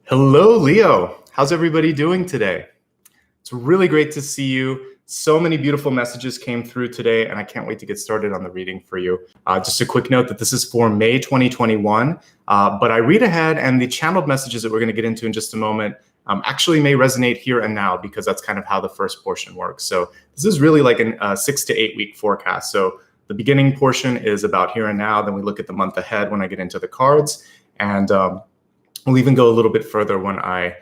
Hello, Leo. How's everybody doing today? It's really great to see you. So many beautiful messages came through today, and I can't wait to get started on the reading for you. Just a quick note that this is for May 2021, but I read ahead, and the channeled messages that we're going to get into in just a moment actually may resonate here and now, because that's kind of how the first portion works. So this is really like a 6 to 8 week forecast. So the beginning portion is about here and now. Then we look at the month ahead when I get into the cards, and we'll even go a little bit further when I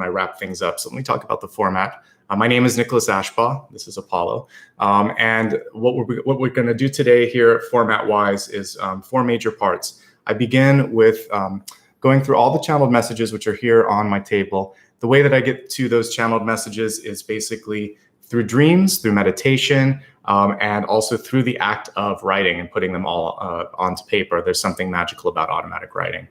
wrap things up. So let me talk about the format. My name is Nicholas Ashbaugh. This is Apollo. And what we're going to do today here, format-wise, is 4 major parts. I begin with going through all the channeled messages, which are here on my table. The way that I get to those channeled messages is basically through dreams, through meditation, and also through the act of writing and putting them all onto paper. There's something magical about automatic writing.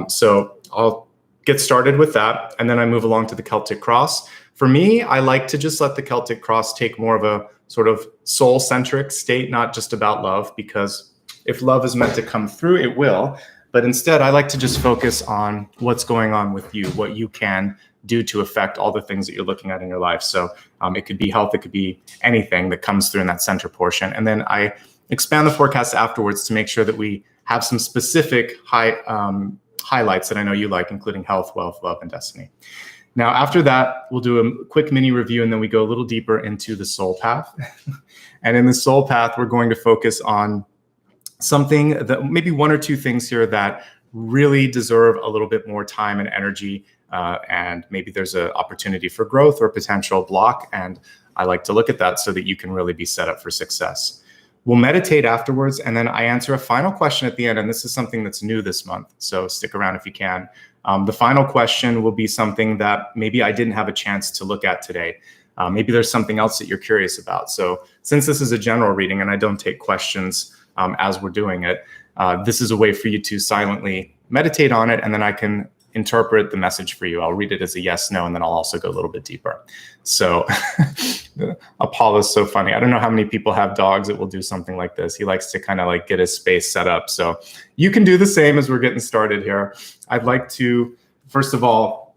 So I'll get started with that, and then I move along to the Celtic Cross. For me, I like to just let the Celtic Cross take more of a sort of soul-centric state, not just about love, because if love is meant to come through, it will. But instead, I like to just focus on what's going on with you, what you can do to affect all the things that you're looking at in your life. So it could be health, it could be anything that comes through in that center portion. And then I expand the forecast afterwards to make sure that we have some specific highlights that I know you like, including health, wealth, love, and destiny. Now, after that, we'll do a quick mini review, and then we go a little deeper into the soul path. And in the soul path, we're going to focus on something that maybe 1 or 2 things here that really deserve a little bit more time and energy, and maybe there's an opportunity for growth or potential block. And I like to look at that so that you can really be set up for success. We'll meditate afterwards, and then I answer a final question at the end, and this is something that's new this month, so stick around if you can. The final question will be something that maybe I didn't have a chance to look at today. Maybe there's something else that you're curious about. So since this is a general reading and I don't take questions as we're doing it, this is a way for you to silently meditate on it, and then I can interpret the message for you. I'll read it as a yes, no, and then I'll also go a little bit deeper. So Apollo's so funny. I don't know how many people have dogs that will do something like this. He likes to kind of like get his space set up. So you can do the same as we're getting started here. I'd like to, first of all,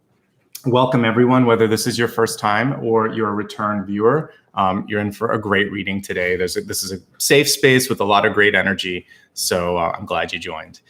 welcome everyone, whether this is your first time or you're a return viewer. You're in for a great reading today. This is a safe space with a lot of great energy. So I'm glad you joined.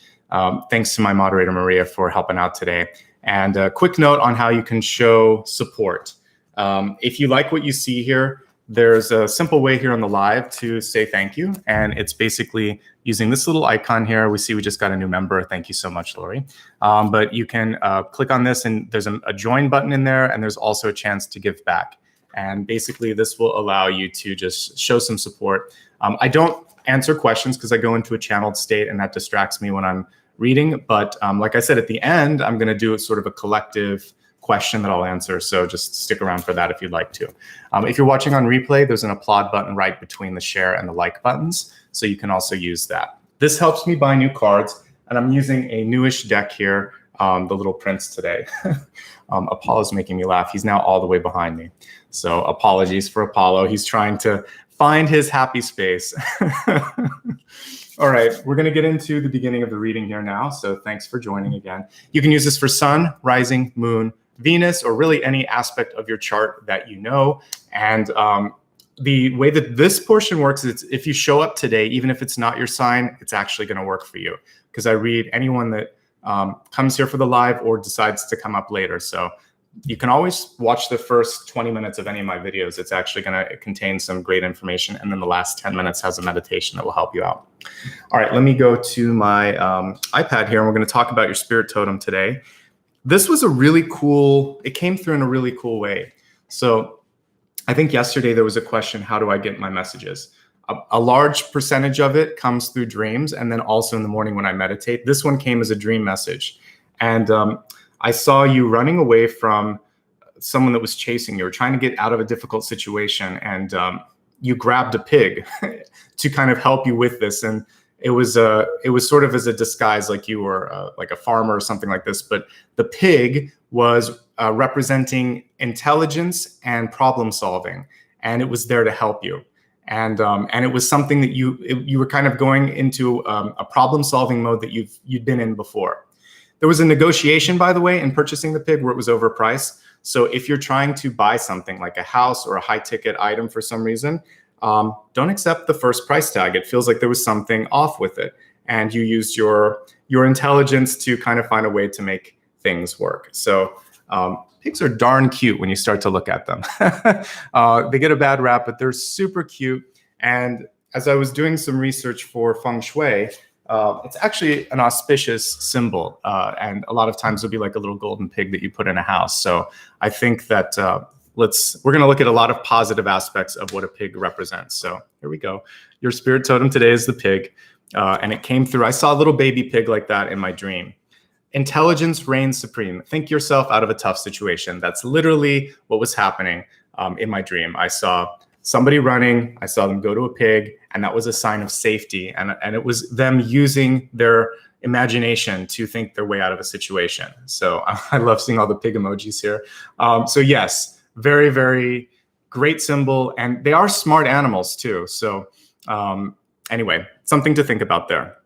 Thanks to my moderator, Maria, for helping out today. And a quick note on how you can show support. If you like what you see here, there's a simple way here on the live to say thank you. And it's basically using this little icon here. We see we just got a new member. Thank you so much, Lori. But you can click on this, and there's a join button in there, and there's also a chance to give back. And basically, this will allow you to just show some support. I don't answer questions because I go into a channeled state, and that distracts me when I'm reading. But like I said, at the end, I'm going to do sort of a collective question that I'll answer. So just stick around for that if you'd like to. If you're watching on replay, there's an applaud button right between the share and the like buttons. So you can also use that. This helps me buy new cards, and I'm using a newish deck here, the Little Prince today. Apollo's making me laugh. He's now all the way behind me. So apologies for Apollo. He's trying to find his happy space. All right, we're going to get into the beginning of the reading here now. So thanks for joining again. You can use this for sun, rising, moon, Venus, or really any aspect of your chart that you know. And the way that this portion works is if you show up today, even if it's not your sign, it's actually going to work for you, because I read anyone that comes here for the live or decides to come up later. So you can always watch the first 20 minutes of any of my videos. It's actually going to contain some great information. And then the last 10 minutes has a meditation that will help you out. All right, let me go to my iPad here, and we're going to talk about your spirit totem today. This was a really cool, it came through in a really cool way. So I think yesterday there was a question, how do I get my messages? A large percentage of it comes through dreams, and then also in the morning when I meditate. This one came as a dream message. And I saw you running away from someone that was chasing you, or trying to get out of a difficult situation, and you grabbed a pig to kind of help you with this. And it was sort of as a disguise, like you were like a farmer or something like this. But the pig was representing intelligence and problem solving, and it was there to help you. And it was something that you were kind of going into a problem solving mode that you'd been in before. There was a negotiation, by the way, in purchasing the pig where it was overpriced. So if you're trying to buy something like a house or a high ticket item for some reason, don't accept the first price tag. It feels like there was something off with it. And you used your intelligence to kind of find a way to make things work. So pigs are darn cute when you start to look at them. They get a bad rap, but they're super cute. And as I was doing some research for feng shui, it's actually an auspicious symbol. And a lot of times it'll be like a little golden pig that you put in a house. So I think that we're going to look at a lot of positive aspects of what a pig represents. So here we go. Your spirit totem today is the pig. And it came through. I saw a little baby pig like that in my dream. Intelligence reigns supreme. Think yourself out of a tough situation. That's literally what was happening in my dream. I saw somebody running. I saw them go to a pig, and that was a sign of safety. And it was them using their imagination to think their way out of a situation. So I love seeing all the pig emojis here. So yes, very, very great symbol. And they are smart animals too. So anyway, something to think about there.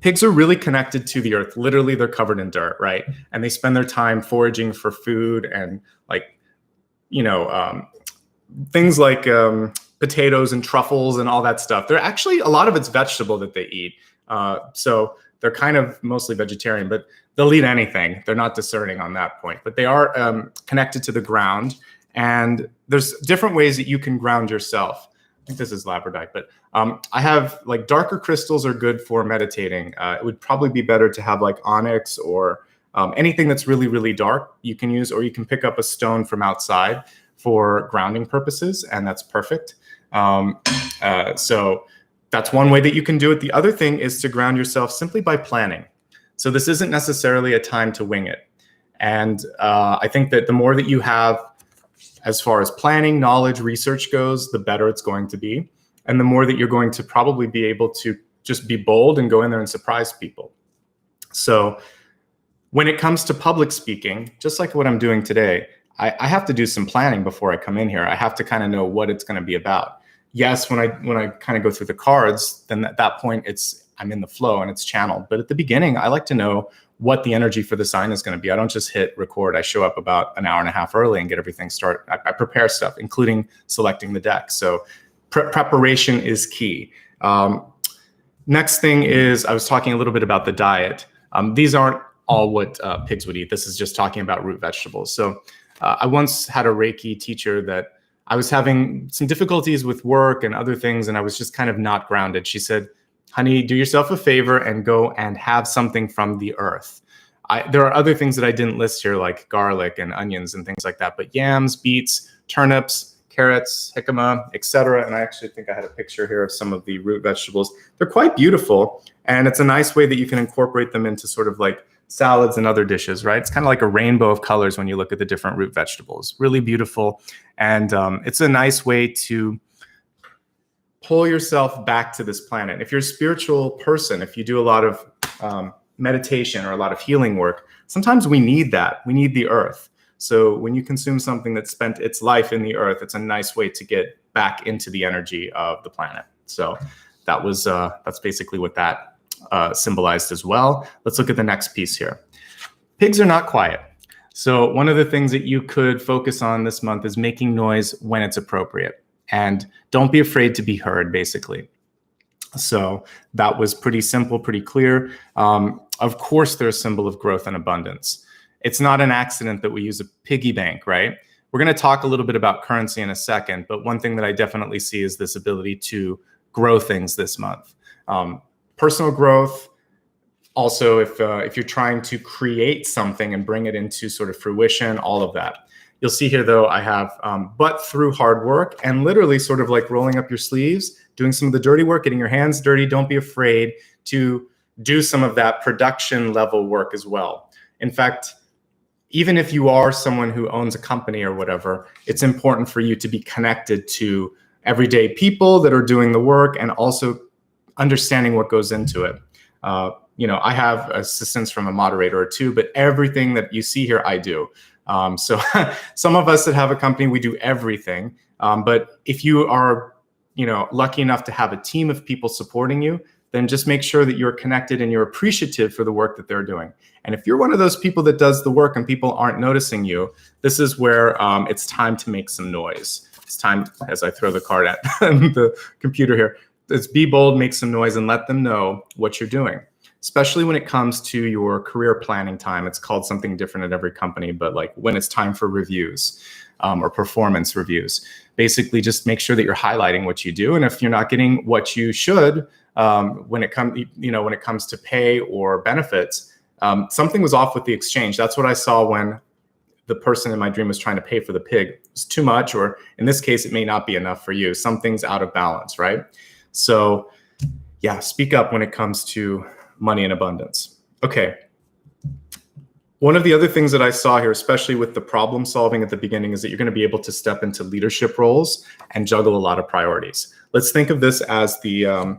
Pigs are really connected to the earth. Literally, they're covered in dirt, right? And they spend their time foraging for food and things like potatoes and truffles and all that stuff. They're actually, a lot of it's vegetable that they eat. So they're kind of mostly vegetarian, but they'll eat anything. They're not discerning on that point, but they are connected to the ground. And there's different ways that you can ground yourself. I think this is labradorite, but I have like darker crystals are good for meditating. It would probably be better to have like onyx or anything that's really, really dark you can use, or you can pick up a stone from outside for grounding purposes, and that's perfect. So that's one way that you can do it. The other thing is to ground yourself simply by planning. So this isn't necessarily a time to wing it. And I think that the more that you have as far as planning, knowledge, research goes, the better it's going to be. And the more that you're going to probably be able to just be bold and go in there and surprise people. So when it comes to public speaking, just like what I'm doing today, I have to do some planning before I come in here. I have to kind of know what it's going to be about. Yes, when I kind of go through the cards, then at that point I'm in the flow and it's channeled. But at the beginning, I like to know what the energy for the sign is going to be. I don't just hit record. I show up about an hour and a half early and get everything started. I prepare stuff, including selecting the deck. So preparation is key. Next thing is, I was talking a little bit about the diet. These aren't all what pigs would eat. This is just talking about root vegetables. So I once had a Reiki teacher that I was having some difficulties with work and other things, and I was just kind of not grounded. She said, honey, do yourself a favor and go and have something from the earth. There are other things that I didn't list here, like garlic and onions and things like that, but yams, beets, turnips, carrots, jicama, etc. And I actually think I had a picture here of some of the root vegetables. They're quite beautiful, and it's a nice way that you can incorporate them into sort of like salads and other dishes, right? It's kind of like a rainbow of colors when you look at the different root vegetables. Really beautiful, and it's a nice way to pull yourself back to this planet. If you're a spiritual person, if you do a lot of meditation or a lot of healing work, sometimes we need that. We need the earth. So when you consume something that spent its life in the earth, it's a nice way to get back into the energy of the planet. So that's basically what that symbolized as well. Let's look at the next piece here. Pigs are not quiet. So one of the things that you could focus on this month is making noise when it's appropriate. And don't be afraid to be heard, basically. So that was pretty simple, pretty clear. Of course, they're a symbol of growth and abundance. It's not an accident that we use a piggy bank, right? We're going to talk a little bit about currency in a second, but one thing that I definitely see is this ability to grow things this month. Personal growth. Also, if you're trying to create something and bring it into sort of fruition, all of that. You'll see here, though, I have but through hard work and literally sort of like rolling up your sleeves, doing some of the dirty work, getting your hands dirty. Don't be afraid to do some of that production level work as well. In fact, even if you are someone who owns a company or whatever, it's important for you to be connected to everyday people that are doing the work and also understanding what goes into it. I have assistance from a moderator or two, but everything that you see here, I do. So some of us that have a company, we do everything. But if you are, lucky enough to have a team of people supporting you, then just make sure that you're connected and you're appreciative for the work that they're doing. And if you're one of those people that does the work and people aren't noticing you, this is where it's time to make some noise. It's time, as I throw the card at the computer here, it's be bold, make some noise, and let them know what you're doing, especially when it comes to your career planning time. It's called something different at every company, but like when it's time for reviews or performance reviews, basically just make sure that you're highlighting what you do. And if you're not getting what you should, when it comes to pay or benefits, something was off with the exchange. That's what I saw when the person in my dream was trying to pay for the pig. It's too much, or in this case, it may not be enough for you. Something's out of balance, right? So yeah, speak up when it comes to money in abundance. Okay. One of the other things that I saw here, especially with the problem solving at the beginning, is that you're going to be able to step into leadership roles and juggle a lot of priorities. Let's think of this as the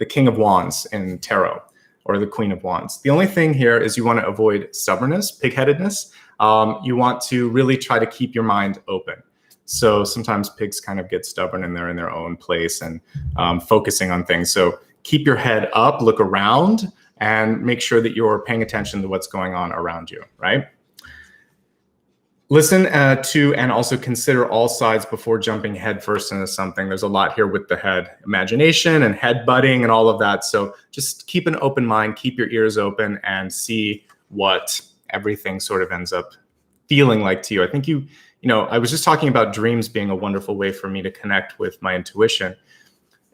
King of Wands in tarot, or the Queen of Wands. The only thing here is you want to avoid stubbornness, pig-headedness. You want to really try to keep your mind open. So sometimes pigs kind of get stubborn and they're in their own place and focusing on things. So keep your head up, look around, and make sure that you're paying attention to what's going on around you, right? Listen to and also consider all sides before jumping headfirst into something. There's a lot here with the head, imagination and head butting and all of that. So just keep an open mind, keep your ears open, and see what everything sort of ends up feeling like to you. I think I was just talking about dreams being a wonderful way for me to connect with my intuition.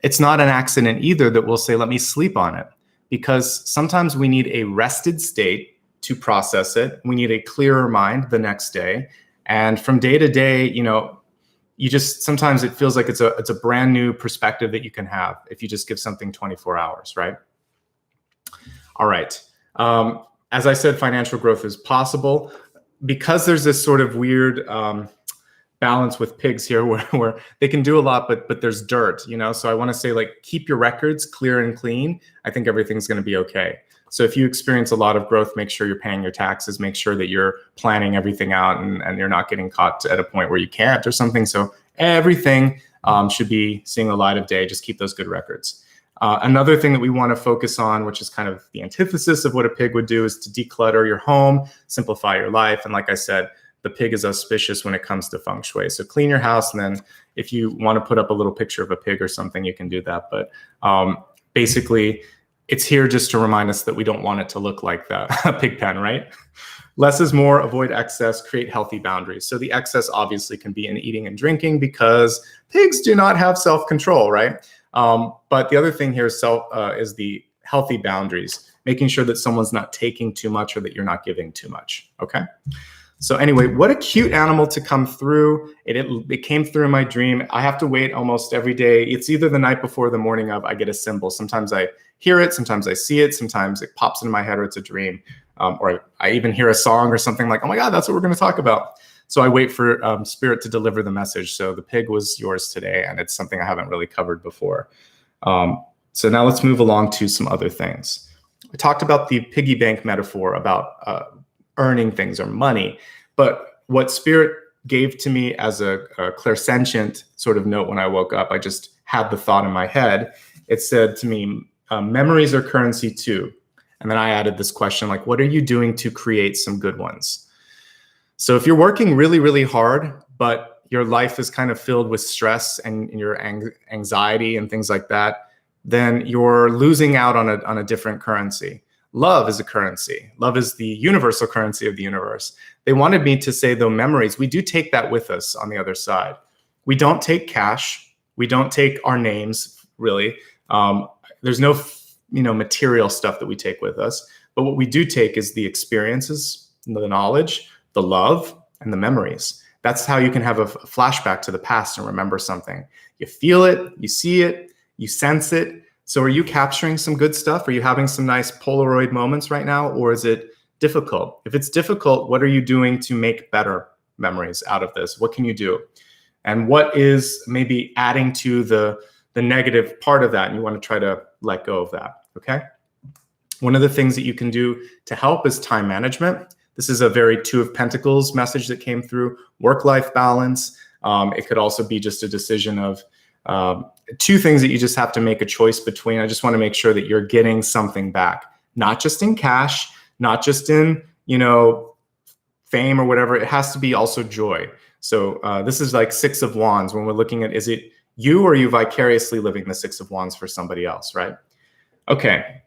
It's not an accident either that we'll say, let me sleep on it, because sometimes we need a rested state to process it. We need a clearer mind the next day. And from day to day, sometimes it feels like it's a brand new perspective that you can have if you just give something 24 hours, right? All right. As I said, financial growth is possible. Because there's this sort of weird balance with pigs here where they can do a lot, but there's dirt, So I want to say, keep your records clear and clean. I think everything's going to be okay. So if you experience a lot of growth, make sure you're paying your taxes, make sure that you're planning everything out and you're not getting caught at a point where you can't or something. So everything should be seeing the light of day. Just keep those good records. Another thing that we want to focus on, which is kind of the antithesis of what a pig would do, is to declutter your home, simplify your life. And like I said, the pig is auspicious when it comes to feng shui. So clean your house. And then if you want to put up a little picture of a pig or something, you can do that. But basically, it's here just to remind us that we don't want it to look like a pig pen, right? Less is more, avoid excess, create healthy boundaries. So the excess obviously can be in eating and drinking, because pigs do not have self-control, right? But the other thing here is the healthy boundaries, making sure that someone's not taking too much or that you're not giving too much, okay? So anyway, what a cute animal to come through. It came through in my dream. I have to wait almost every day. It's either the night before or the morning of, I get a symbol. Sometimes I hear it, sometimes I see it, sometimes it pops into my head or it's a dream. Or I even hear a song or something like, oh my God, that's what we're going to talk about. So I wait for Spirit to deliver the message. So the pig was yours today, and it's something I haven't really covered before. So now let's move along to some other things. I talked about the piggy bank metaphor about earning things or money, but what Spirit gave to me as a clairsentient sort of note when I woke up, I just had the thought in my head. It said to me, memories are currency too. And then I added this question, like, what are you doing to create some good ones? So if you're working really, really hard, but your life is kind of filled with stress and your anxiety and things like that, then you're losing out on a different currency. Love is a currency. Love is the universal currency of the universe. They wanted me to say, though, memories, we do take that with us on the other side. We don't take cash. We don't take our names, really. There's no material stuff that we take with us. But what we do take is the experiences, the knowledge, the love, and the memories. That's how you can have a flashback to the past and remember something. You feel it, you see it, you sense it. So are you capturing some good stuff? Are you having some nice Polaroid moments right now? Or is it difficult? If it's difficult, what are you doing to make better memories out of this? What can you do? And what is maybe adding to the negative part of that? And you want to try to let go of that, okay? One of the things that you can do to help is time management. This is a very Two of Pentacles message that came through, work-life balance. It could also be just a decision of Two things that you just have to make a choice between. I just want to make sure that you're getting something back, not just in cash, not just in, fame or whatever. It has to be also joy. So this is like Six of Wands when we're looking at, is it you or are you vicariously living the Six of Wands for somebody else, right? Okay.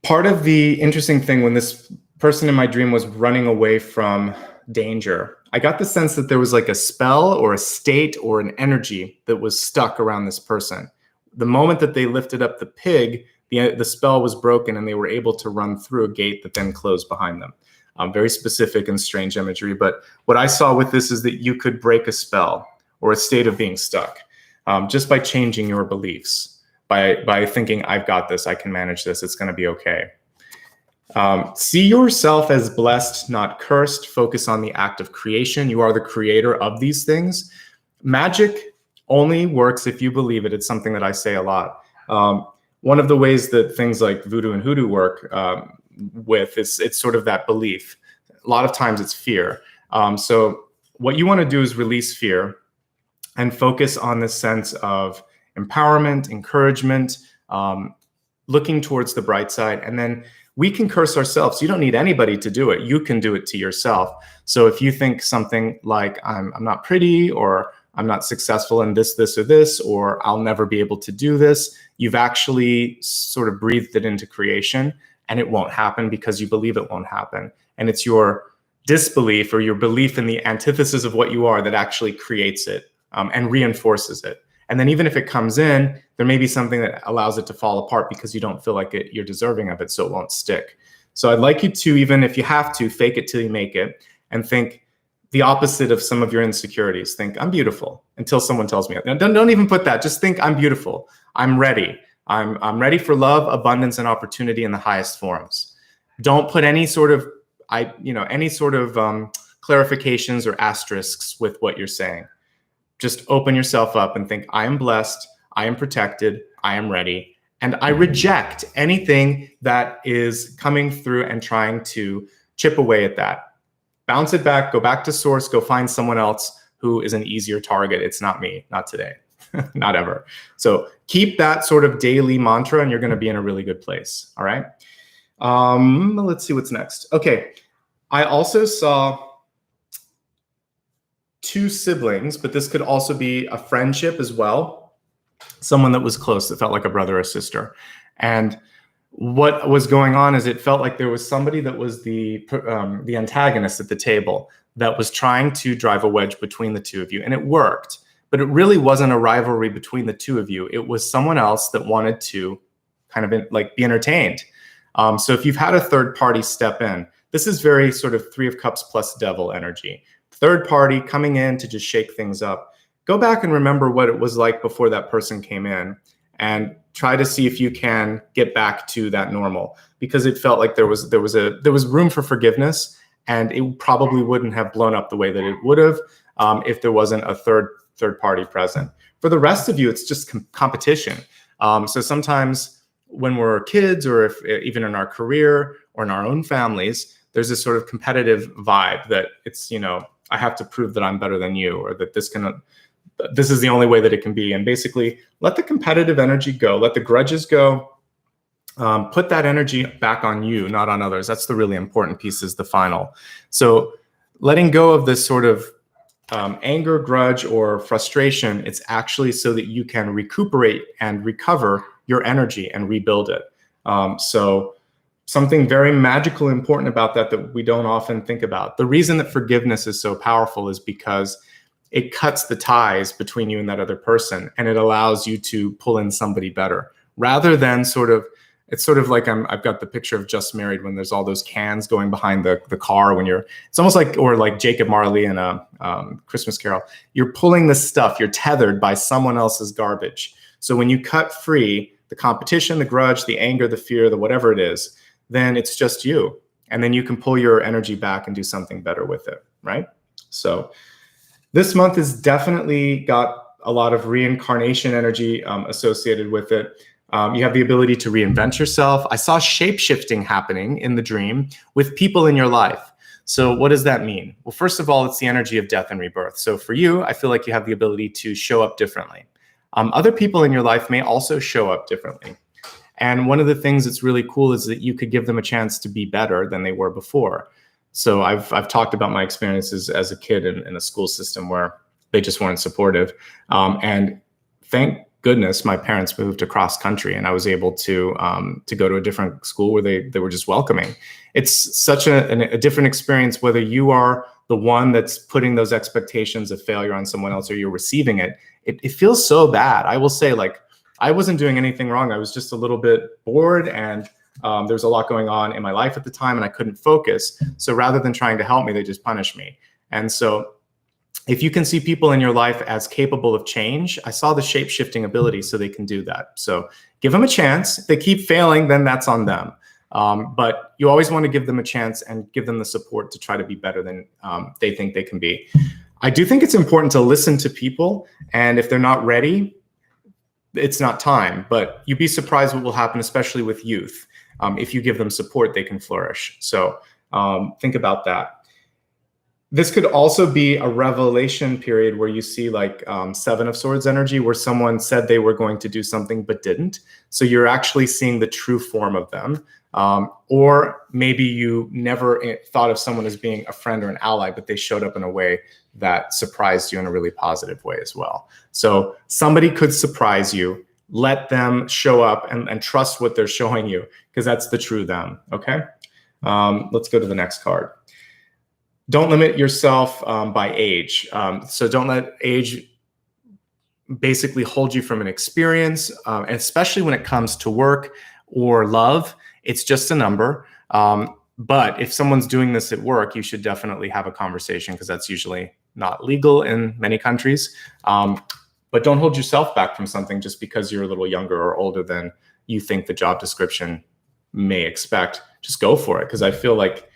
Part of the interesting thing when this person in my dream was running away from danger, I got the sense that there was like a spell or a state or an energy that was stuck around this person. The moment that they lifted up the pig, the spell was broken and they were able to run through a gate that then closed behind them. Very specific and strange imagery. But what I saw with this is that you could break a spell or a state of being stuck just by changing your beliefs, by thinking, I've got this, I can manage this, it's going to be okay. See yourself as blessed, not cursed. Focus on the act of creation. You are the creator of these things. Magic only works if you believe it. It's something that I say a lot. One of the ways that things like voodoo and hoodoo work with is it's sort of that belief. A lot of times it's fear. So what you want to do is release fear and focus on this sense of empowerment, encouragement, looking towards the bright side. And then we can curse ourselves. You don't need anybody to do it. You can do it to yourself. So if you think something like, I'm not pretty, or I'm not successful in this, or this, or I'll never be able to do this, you've actually sort of breathed it into creation, and it won't happen because you believe it won't happen. And it's your disbelief or your belief in the antithesis of what you are that actually creates it and reinforces it. And then even if it comes in, there may be something that allows it to fall apart because you don't feel like you're deserving of it, so it won't stick. So I'd like you to, even if you have to, fake it till you make it, and think the opposite of some of your insecurities. Think, I'm beautiful, until someone tells me. Now, don't even put that. Just think, I'm beautiful. I'm ready. I'm ready for love, abundance, and opportunity in the highest forms. Don't put any sort of clarifications or asterisks with what you're saying. Just open yourself up and think, I am blessed, I am protected, I am ready, and I reject anything that is coming through and trying to chip away at that. Bounce it back, go back to source, go find someone else who is an easier target. It's not me, not today, not ever. So keep that sort of daily mantra and you're going to be in a really good place. All right. Let's see what's next. Okay. I also saw two siblings, but this could also be a friendship as well. Someone that was close, that felt like a brother or sister. And what was going on is it felt like there was somebody that was the antagonist at the table that was trying to drive a wedge between the two of you. And it worked, but it really wasn't a rivalry between the two of you. It was someone else that wanted to kind of be entertained. So if you've had a third party step in, this is very sort of Three of Cups plus devil energy. Third party coming in to just shake things up. Go back and remember what it was like before that person came in and try to see if you can get back to that normal, because it felt like there was room for forgiveness, and it probably wouldn't have blown up the way that it would have if there wasn't a third party present. For the rest of you, it's just competition. So sometimes when we're kids, or if even in our career or in our own families, there's this sort of competitive vibe that it's, I have to prove that I'm better than you, or that this is the only way that it can be. And basically let the competitive energy go, let the grudges go, put that energy back on you, not on others. That's the really important piece, is the final. So letting go of this sort of anger, grudge, or frustration, it's actually so that you can recuperate and recover your energy and rebuild it. So something very magical, important about that we don't often think about. The reason that forgiveness is so powerful is because it cuts the ties between you and that other person, and it allows you to pull in somebody better, rather than it's sort of like I've got the picture of Just Married when there's all those cans going behind the car when it's almost like, or like Jacob Marley in a Christmas Carol, you're pulling the stuff, you're tethered by someone else's garbage. So when you cut free the competition, the grudge, the anger, the fear, the whatever it is, then it's just you. And then you can pull your energy back and do something better with it, right? So this month has definitely got a lot of reincarnation energy associated with it. You have the ability to reinvent yourself. I saw shape-shifting happening in the dream with people in your life. So what does that mean? Well, first of all, it's the energy of death and rebirth. So for you, I feel like you have the ability to show up differently. Other people in your life may also show up differently. And one of the things that's really cool is that you could give them a chance to be better than they were before. So I've talked about my experiences as a kid in a school system where they just weren't supportive. And thank goodness my parents moved across country and I was able to go to a different school where they were just welcoming. It's such a different experience whether you are the one that's putting those expectations of failure on someone else or you're receiving it. It feels so bad. I will say, like, I wasn't doing anything wrong. I was just a little bit bored and there was a lot going on in my life at the time and I couldn't focus. So rather than trying to help me, they just punished me. And so if you can see people in your life as capable of change, I saw the shape-shifting ability so they can do that. So give them a chance. If they keep failing, then that's on them. But you always want to give them a chance and give them the support to try to be better than they think they can be. I do think it's important to listen to people. And if they're not ready, it's not time. But you'd be surprised what will happen, especially with youth. If you give them support, they can flourish. So think about that. This could also be a revelation period where you see like Seven of Swords energy, where someone said they were going to do something but didn't. So you're actually seeing the true form of them. Or maybe you never thought of someone as being a friend or an ally, but they showed up in a way that surprised you in a really positive way as well. So somebody could surprise you. Let them show up and trust what they're showing you, because that's the true them. Okay. Let's go to the next card. Don't limit yourself by age. So don't let age basically hold you from an experience, and especially when it comes to work or love. It's just a number. But if someone's doing this at work, you should definitely have a conversation, because that's usually not legal in many countries. But don't hold yourself back from something just because you're a little younger or older than you think the job description may expect. Just go for it, because I feel like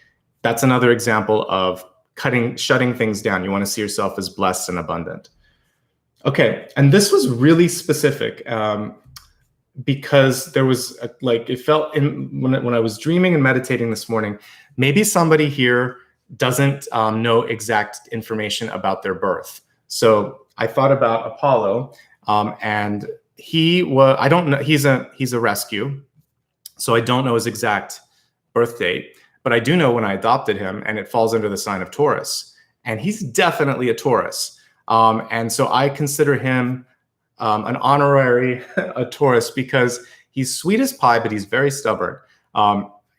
that's another example of shutting things down. You want to see yourself as blessed and abundant. Okay, and this was really specific because there was it felt when I was dreaming and meditating this morning, maybe somebody here doesn't know exact information about their birth. So I thought about Apollo, and I don't know, he's a rescue, so I don't know his exact birth date. But I do know when I adopted him, and it falls under the sign of Taurus. And he's definitely a Taurus. And so I consider him an honorary a Taurus, because he's sweet as pie, but he's very stubborn.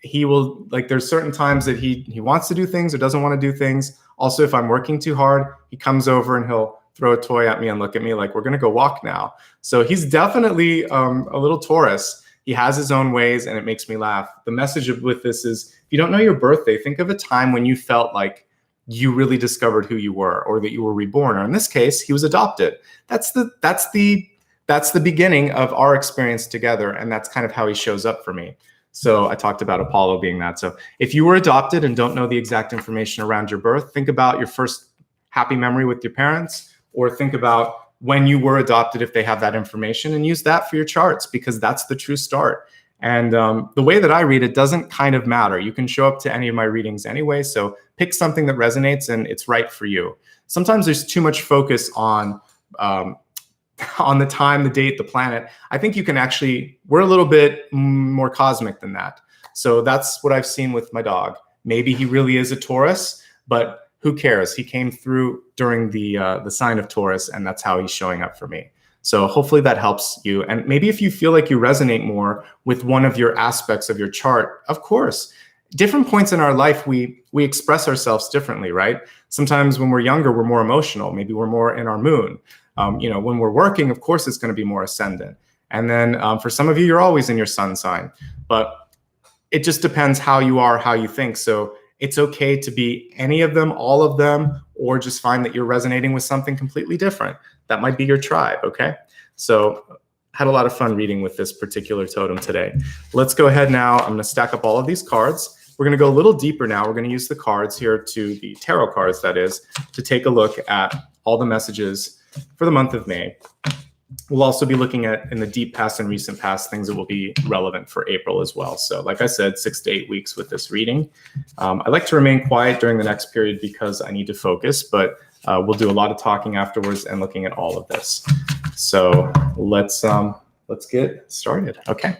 He will, there's certain times that he wants to do things or doesn't want to do things. Also, if I'm working too hard, he comes over and he'll throw a toy at me and look at me like, we're going to go walk now. So he's definitely a little Taurus. He has his own ways, and it makes me laugh. The message with this is, if you don't know your birthday, think of a time when you felt like you really discovered who you were, or that you were reborn. Or in this case, he was adopted. That's the beginning of our experience together, and that's kind of how he shows up for me. So I talked about Apollo being that. So if you were adopted and don't know the exact information around your birth, think about your first happy memory with your parents, or think about when you were adopted, if they have that information, and use that for your charts, because that's the true start. And the way that I read it doesn't kind of matter. You can show up to any of my readings anyway. So pick something that resonates and it's right for you. Sometimes there's too much focus on the time, the date, the planet. I think you can we're a little bit more cosmic than that. So that's what I've seen with my dog. Maybe he really is a Taurus, but who cares? He came through during the sign of Taurus, and that's how he's showing up for me. So hopefully that helps you. And maybe if you feel like you resonate more with one of your aspects of your chart, of course, different points in our life, we express ourselves differently, right? Sometimes when we're younger, we're more emotional. Maybe we're more in our moon. When we're working, of course, it's going to be more ascendant. And then for some of you, you're always in your sun sign. But it just depends how you are, how you think. So it's okay to be any of them, all of them, or just find that you're resonating with something completely different. That might be your tribe, okay? So had a lot of fun reading with this particular totem today. Let's go ahead now. I'm going to stack up all of these cards. We're going to go a little deeper now. We're going to use the cards here, the tarot cards, that is, to take a look at all the messages for the month of May. We'll also be looking at, in the deep past and recent past, things that will be relevant for April as well. So like I said, 6 to 8 weeks with this reading. I like to remain quiet during the next period because I need to focus, but we'll do a lot of talking afterwards and looking at all of this. So let's get started. Okay.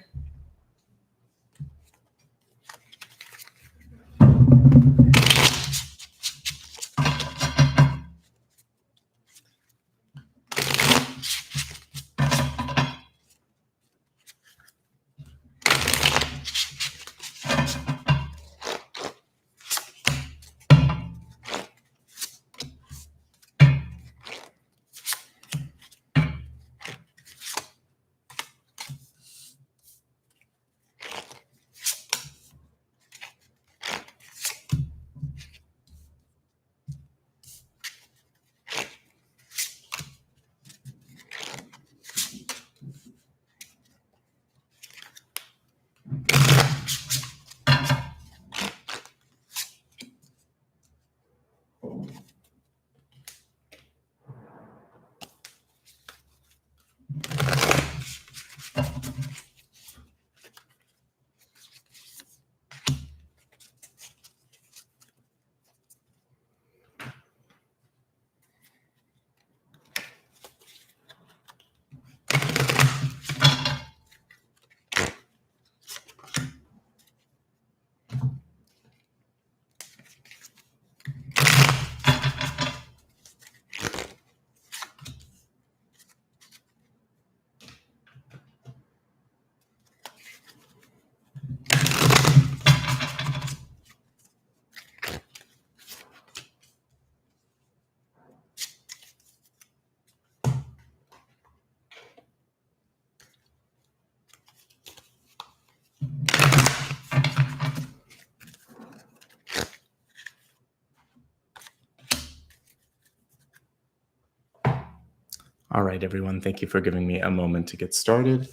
All right, everyone, thank you for giving me a moment to get started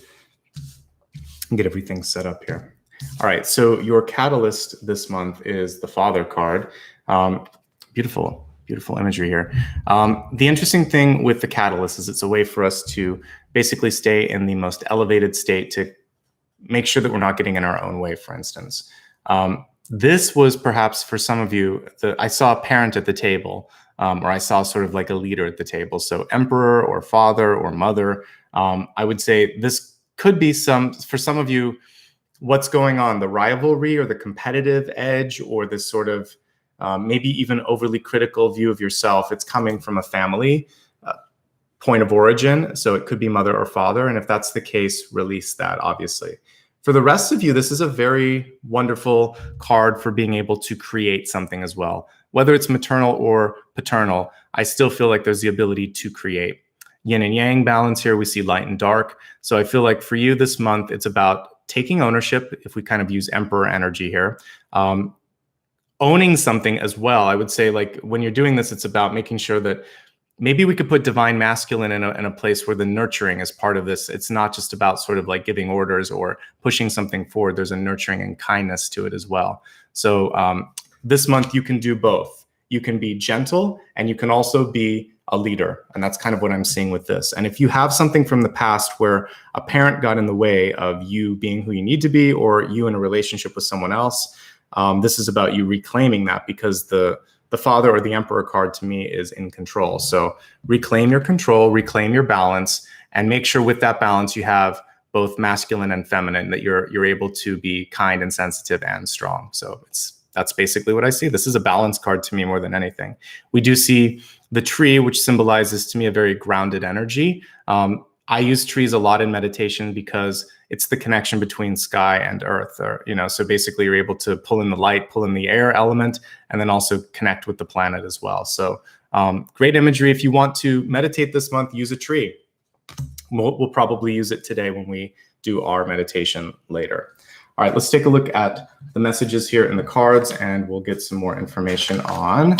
and get everything set up here. All right, so your catalyst this month is the Father card. Beautiful, beautiful imagery here. The interesting thing with the catalyst is it's a way for us to basically stay in the most elevated state to make sure that we're not getting in our own way, for instance. This was perhaps for some of you, I saw a parent at the table, or I saw sort of like a leader at the table. So emperor or father or mother. I would say this could be for some of you, what's going on, the rivalry or the competitive edge or this sort of maybe even overly critical view of yourself. It's coming from a family point of origin. So it could be mother or father. And if that's the case, release that, obviously. For the rest of you, this is a very wonderful card for being able to create something as well. Whether it's maternal or paternal, I still feel like there's the ability to create. Yin and yang balance here, we see light and dark. So I feel like for you this month, it's about taking ownership, if we kind of use emperor energy here. Owning something as well. I would say, like, when you're doing this, it's about making sure that maybe we could put divine masculine in a place where the nurturing is part of this. It's not just about sort of like giving orders or pushing something forward. There's a nurturing and kindness to it as well. So this month you can do both. You can be gentle and you can also be a leader. And that's kind of what I'm seeing with this. And if you have something from the past where a parent got in the way of you being who you need to be, or you in a relationship with someone else, this is about you reclaiming that, because the Father or the Emperor card to me is in control. So reclaim your control, reclaim your balance, and make sure with that balance you have both masculine and feminine, that you're able to be kind and sensitive and strong. So that's basically what I see. This is a balance card to me more than anything. We do see the tree, which symbolizes to me a very grounded energy. I use trees a lot in meditation because it's the connection between sky and earth, or, so basically you're able to pull in the light, pull in the air element, and then also connect with the planet as well. So great imagery. If you want to meditate this month, use a tree. We'll probably use it today when we do our meditation later. All right, let's take a look at the messages here in the cards, and we'll get some more information on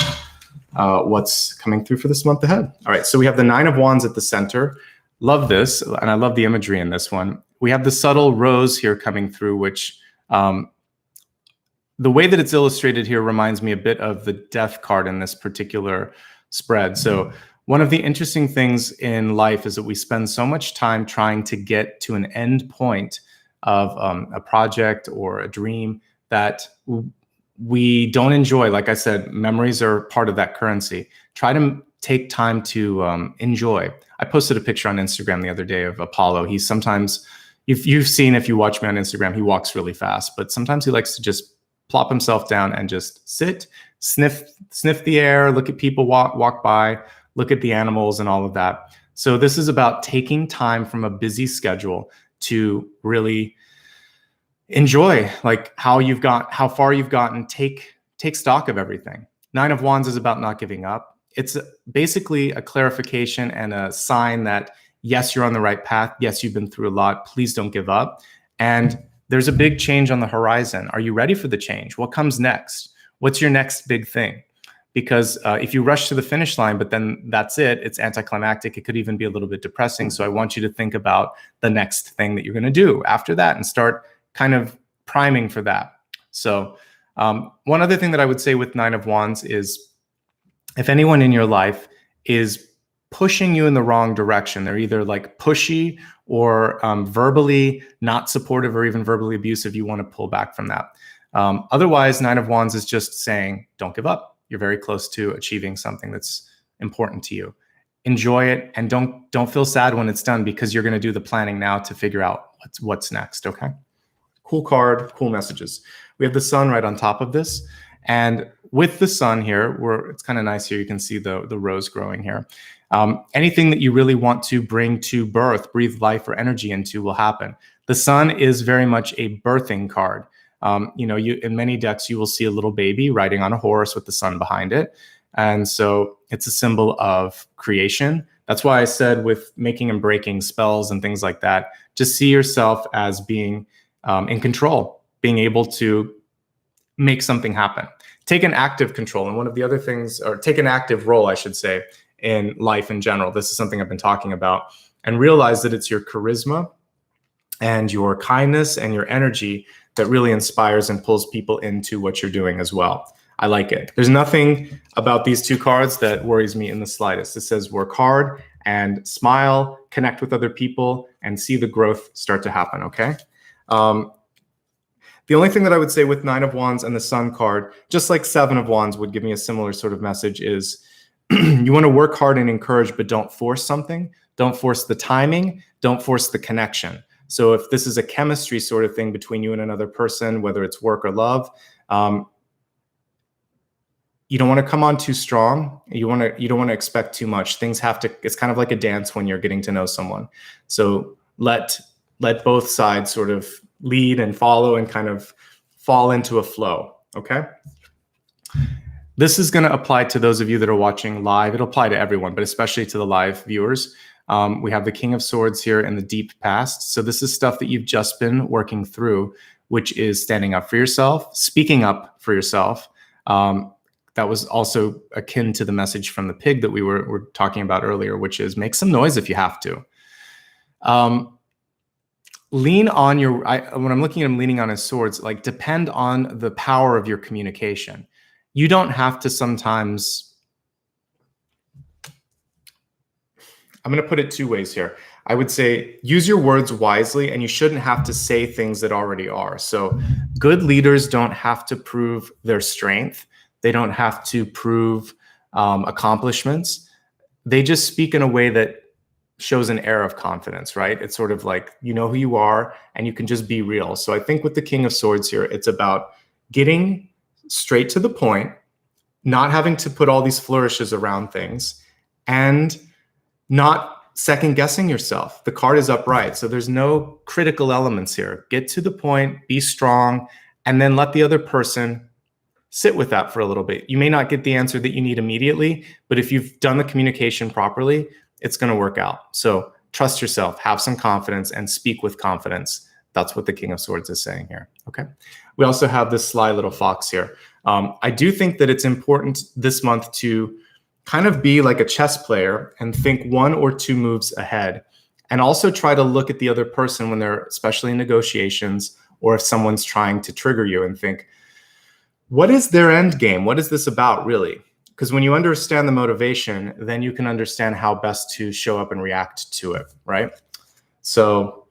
what's coming through for this month ahead. All right, so we have the Nine of Wands at the center. Love this, and I love the imagery in this one. We have the subtle rose here coming through, which the way that it's illustrated here reminds me a bit of the Death card in this particular spread. So One of the interesting things in life is that we spend so much time trying to get to an end point of a project or a dream that we don't enjoy. Like I said, memories are part of that currency. Try to take time to enjoy. I posted a picture on Instagram the other day of Apollo. He's sometimes, if you've seen, if you watch me on Instagram, he walks really fast, but sometimes he likes to just plop himself down and just sit, sniff the air, look at people walk by, look at the animals and all of that. So this is about taking time from a busy schedule to really enjoy like how far you've gotten, take stock of everything. 9 of Wands is about not giving up. It's basically a clarification and a sign that, yes, you're on the right path. Yes, you've been through a lot. Please don't give up. And there's a big change on the horizon. Are you ready for the change? What comes next? What's your next big thing? Because if you rush to the finish line, but then that's it, it's anticlimactic. It could even be a little bit depressing. So I want you to think about the next thing that you're going to do after that and start kind of priming for that. So one other thing that I would say with 9 of Wands is if anyone in your life is pushing you in the wrong direction, they're either like pushy or verbally not supportive or even verbally abusive, you want to pull back from that. Otherwise, 9 of Wands is just saying, don't give up. You're very close to achieving something that's important to you. Enjoy it and don't feel sad when it's done, because you're going to do the planning now to figure out what's next. Okay. Cool card, cool messages. We have the sun right on top of this. And with the sun here, it's kind of nice here. You can see the rose growing here. Anything that you really want to bring to birth, breathe life or energy into will happen. The sun is very much a birthing card. In many decks, you will see a little baby riding on a horse with the sun behind it. And so it's a symbol of creation. That's why I said with making and breaking spells and things like that, just see yourself as being in control, being able to make something happen. Take an active control. And one of the other things, or take an active role, I should say, in life in general. This is something I've been talking about. And realize that it's your charisma and your kindness and your energy that really inspires and pulls people into what you're doing as well. I like it. There's nothing about these 2 cards that worries me in the slightest. It says work hard and smile, connect with other people, and see the growth start to happen, okay? The only thing that I would say with 9 of Wands and the Sun card, just like 7 of Wands would give me a similar sort of message, is you want to work hard and encourage, but don't force something. Don't force the timing. Don't force the connection. So if this is a chemistry sort of thing between you and another person, whether it's work or love, you don't want to come on too strong. You don't want to expect too much. Things have to, it's kind of like a dance when you're getting to know someone. So let both sides sort of lead and follow and kind of fall into a flow. Okay. This is going to apply to those of you that are watching live. It'll apply to everyone, but especially to the live viewers. We have the King of Swords here in the deep past. So this is stuff that you've just been working through, which is standing up for yourself, speaking up for yourself. That was also akin to the message from the pig that we were talking about earlier, which is make some noise if you have to. Lean on when I'm looking at him leaning on his swords, like depend on the power of your communication. You don't have to sometimes, I'm going to put it 2 ways here. I would say use your words wisely, and you shouldn't have to say things that already are. So good leaders don't have to prove their strength. They don't have to prove accomplishments. They just speak in a way that shows an air of confidence, right? It's sort of like, you know who you are and you can just be real. So I think with the King of Swords here, it's about getting straight to the point, not having to put all these flourishes around things, and not second guessing yourself. The card is upright, so there's no critical elements here. Get to the point, be strong, and then let the other person sit with that for a little bit. You may not get the answer that you need immediately, but if you've done the communication properly, it's going to work out. So trust yourself, have some confidence, and speak with confidence. That's what the King of Swords is saying here. Okay. We also have this sly little fox here. I do think that it's important this month to kind of be like a chess player and think 1 or 2 moves ahead, and also try to look at the other person when they're especially in negotiations, or if someone's trying to trigger you, and think, what is their end game? What is this about really? Because when you understand the motivation, then you can understand how best to show up and react to it, right? So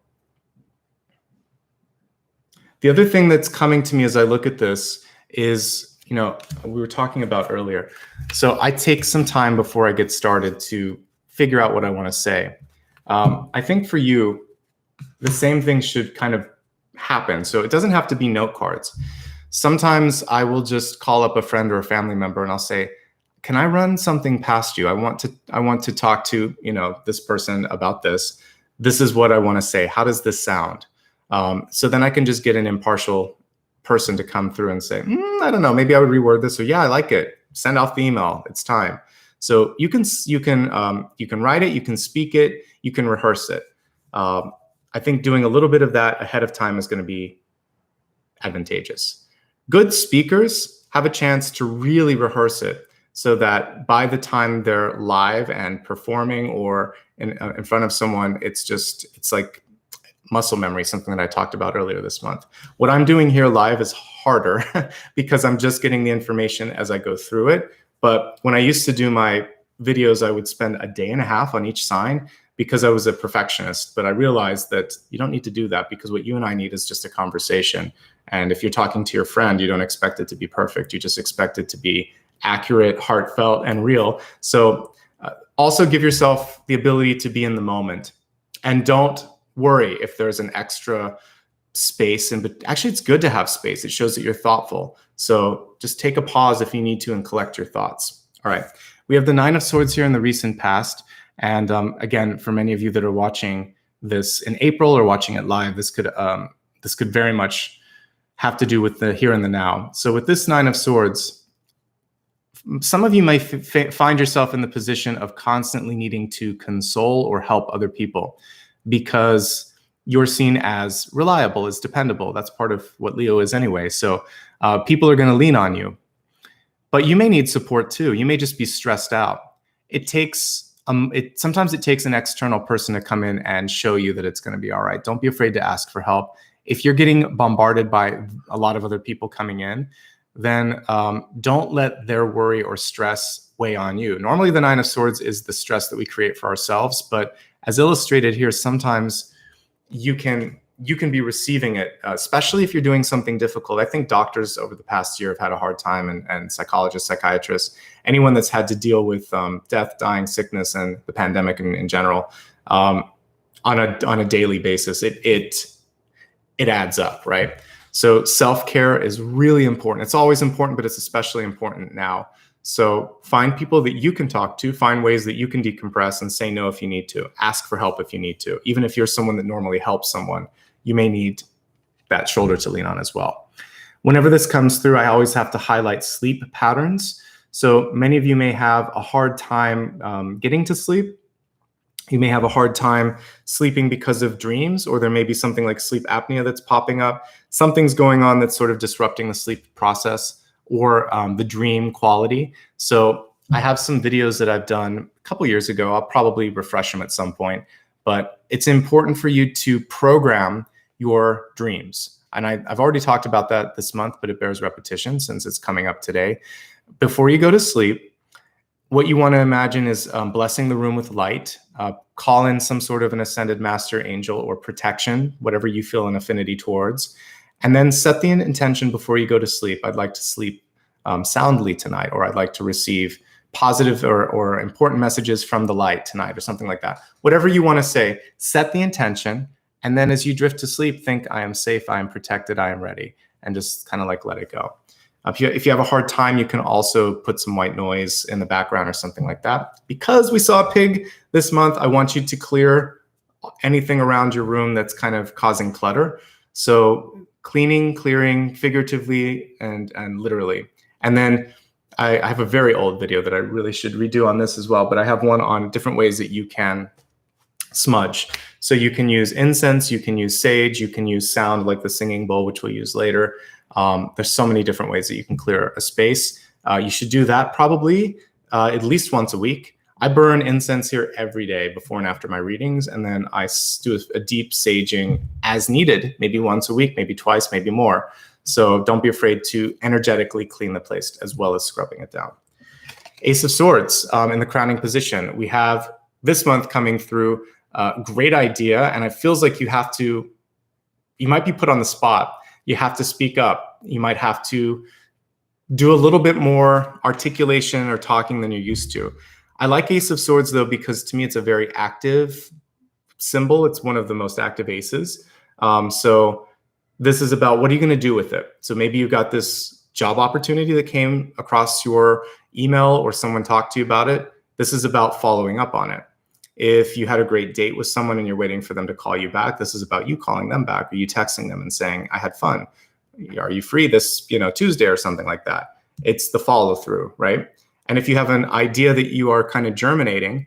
the other thing that's coming to me as I look at this is, you know, we were talking about earlier. So I take some time before I get started to figure out what I want to say. I think for you, the same thing should kind of happen. So it doesn't have to be note cards. Sometimes I will just call up a friend or a family member and I'll say, can I run something past you? I want to talk to, you know, this person about this. This is what I want to say. How does this sound? So then I can just get an impartial person to come through and say, I don't know, maybe I would reword this, or yeah, I like it. Send off the email. It's time. So you can write it, you can speak it, you can rehearse it. I think doing a little bit of that ahead of time is going to be advantageous. Good speakers have a chance to really rehearse it so that by the time they're live and performing or in front of someone, it's like muscle memory, something that I talked about earlier this month. What I'm doing here live is harder because I'm just getting the information as I go through it. But when I used to do my videos, I would spend a day and a half on each sign because I was a perfectionist. But I realized that you don't need to do that because what you and I need is just a conversation. And if you're talking to your friend, you don't expect it to be perfect. You just expect it to be accurate, heartfelt, and real. So also give yourself the ability to be in the moment, and don't worry if there's an extra space. But actually, it's good to have space. It shows that you're thoughtful. So just take a pause if you need to and collect your thoughts. All right. We have the 9 of Swords here in the recent past. And again, for many of you that are watching this in April or watching it live, this could very much have to do with the here and the now. So with this 9 of Swords, some of you may find yourself in the position of constantly needing to console or help other people because you're seen as reliable, as dependable. That's part of what Leo is anyway. So people are going to lean on you. But you may need support too. You may just be stressed out. Sometimes it takes an external person to come in and show you that it's going to be all right. Don't be afraid to ask for help. If you're getting bombarded by a lot of other people coming in, then don't let their worry or stress weigh on you. Normally, the 9 of Swords is the stress that we create for ourselves. But as illustrated here, sometimes you can be receiving it, especially if you're doing something difficult. I think doctors over the past year have had a hard time, and psychologists, psychiatrists, anyone that's had to deal with death, dying, sickness, and the pandemic in general on a daily basis. It adds up, right? So self-care is really important. It's always important, but it's especially important now. So find people that you can talk to, find ways that you can decompress, and say no if you need to. Ask for help if you need to. Even if you're someone that normally helps someone, you may need that shoulder to lean on as well. Whenever this comes through, I always have to highlight sleep patterns. So many of you may have a hard time getting to sleep. You may have a hard time sleeping because of dreams, or there may be something like sleep apnea that's popping up. Something's going on that's sort of disrupting the sleep process or the dream quality. So I have some videos that I've done a couple years ago. I'll probably refresh them at some point, but it's important for you to program your dreams. And I've already talked about that this month, but it bears repetition since it's coming up today. Before you go to sleep, what you want to imagine is blessing the room with light. Call in some sort of an ascended master, angel, or protection, whatever you feel an affinity towards. And then set the intention before you go to sleep. I'd like to sleep soundly tonight, or I'd like to receive positive or important messages from the light tonight, or something like that. Whatever you want to say, set the intention. And then as you drift to sleep, think, I am safe, I am protected, I am ready. And just kind of like let it go. If you have a hard time, you can also put some white noise in the background or something like that. Because we saw a pig this month, I want you to clear anything around your room that's kind of causing clutter. So cleaning, clearing, figuratively and literally. And then I have a very old video that I really should redo on this as well, but I have one on different ways that you can smudge. So you can use incense, you can use sage, you can use sound like the singing bowl, which we'll use later. There's so many different ways that you can clear a space. You should do that probably at least once a week. I burn incense here every day before and after my readings, and then I do a deep saging as needed, maybe once a week, maybe twice, maybe more. So don't be afraid to energetically clean the place as well as scrubbing it down. Ace of Swords in the crowning position. We have this month coming through. Great idea. And it feels like you might be put on the spot. You have to speak up. You might have to do a little bit more articulation or talking than you're used to. I like Ace of Swords, though, because to me, it's a very active symbol. It's one of the most active aces. So this is about what are you going to do with it? So maybe you got this job opportunity that came across your email or someone talked to you about it. This is about following up on it. If you had a great date with someone and you're waiting for them to call you back, this is about you calling them back, or you texting them and saying, I had fun. Are you free this, Tuesday or something like that? It's the follow through, right? And if you have an idea that you are kind of germinating,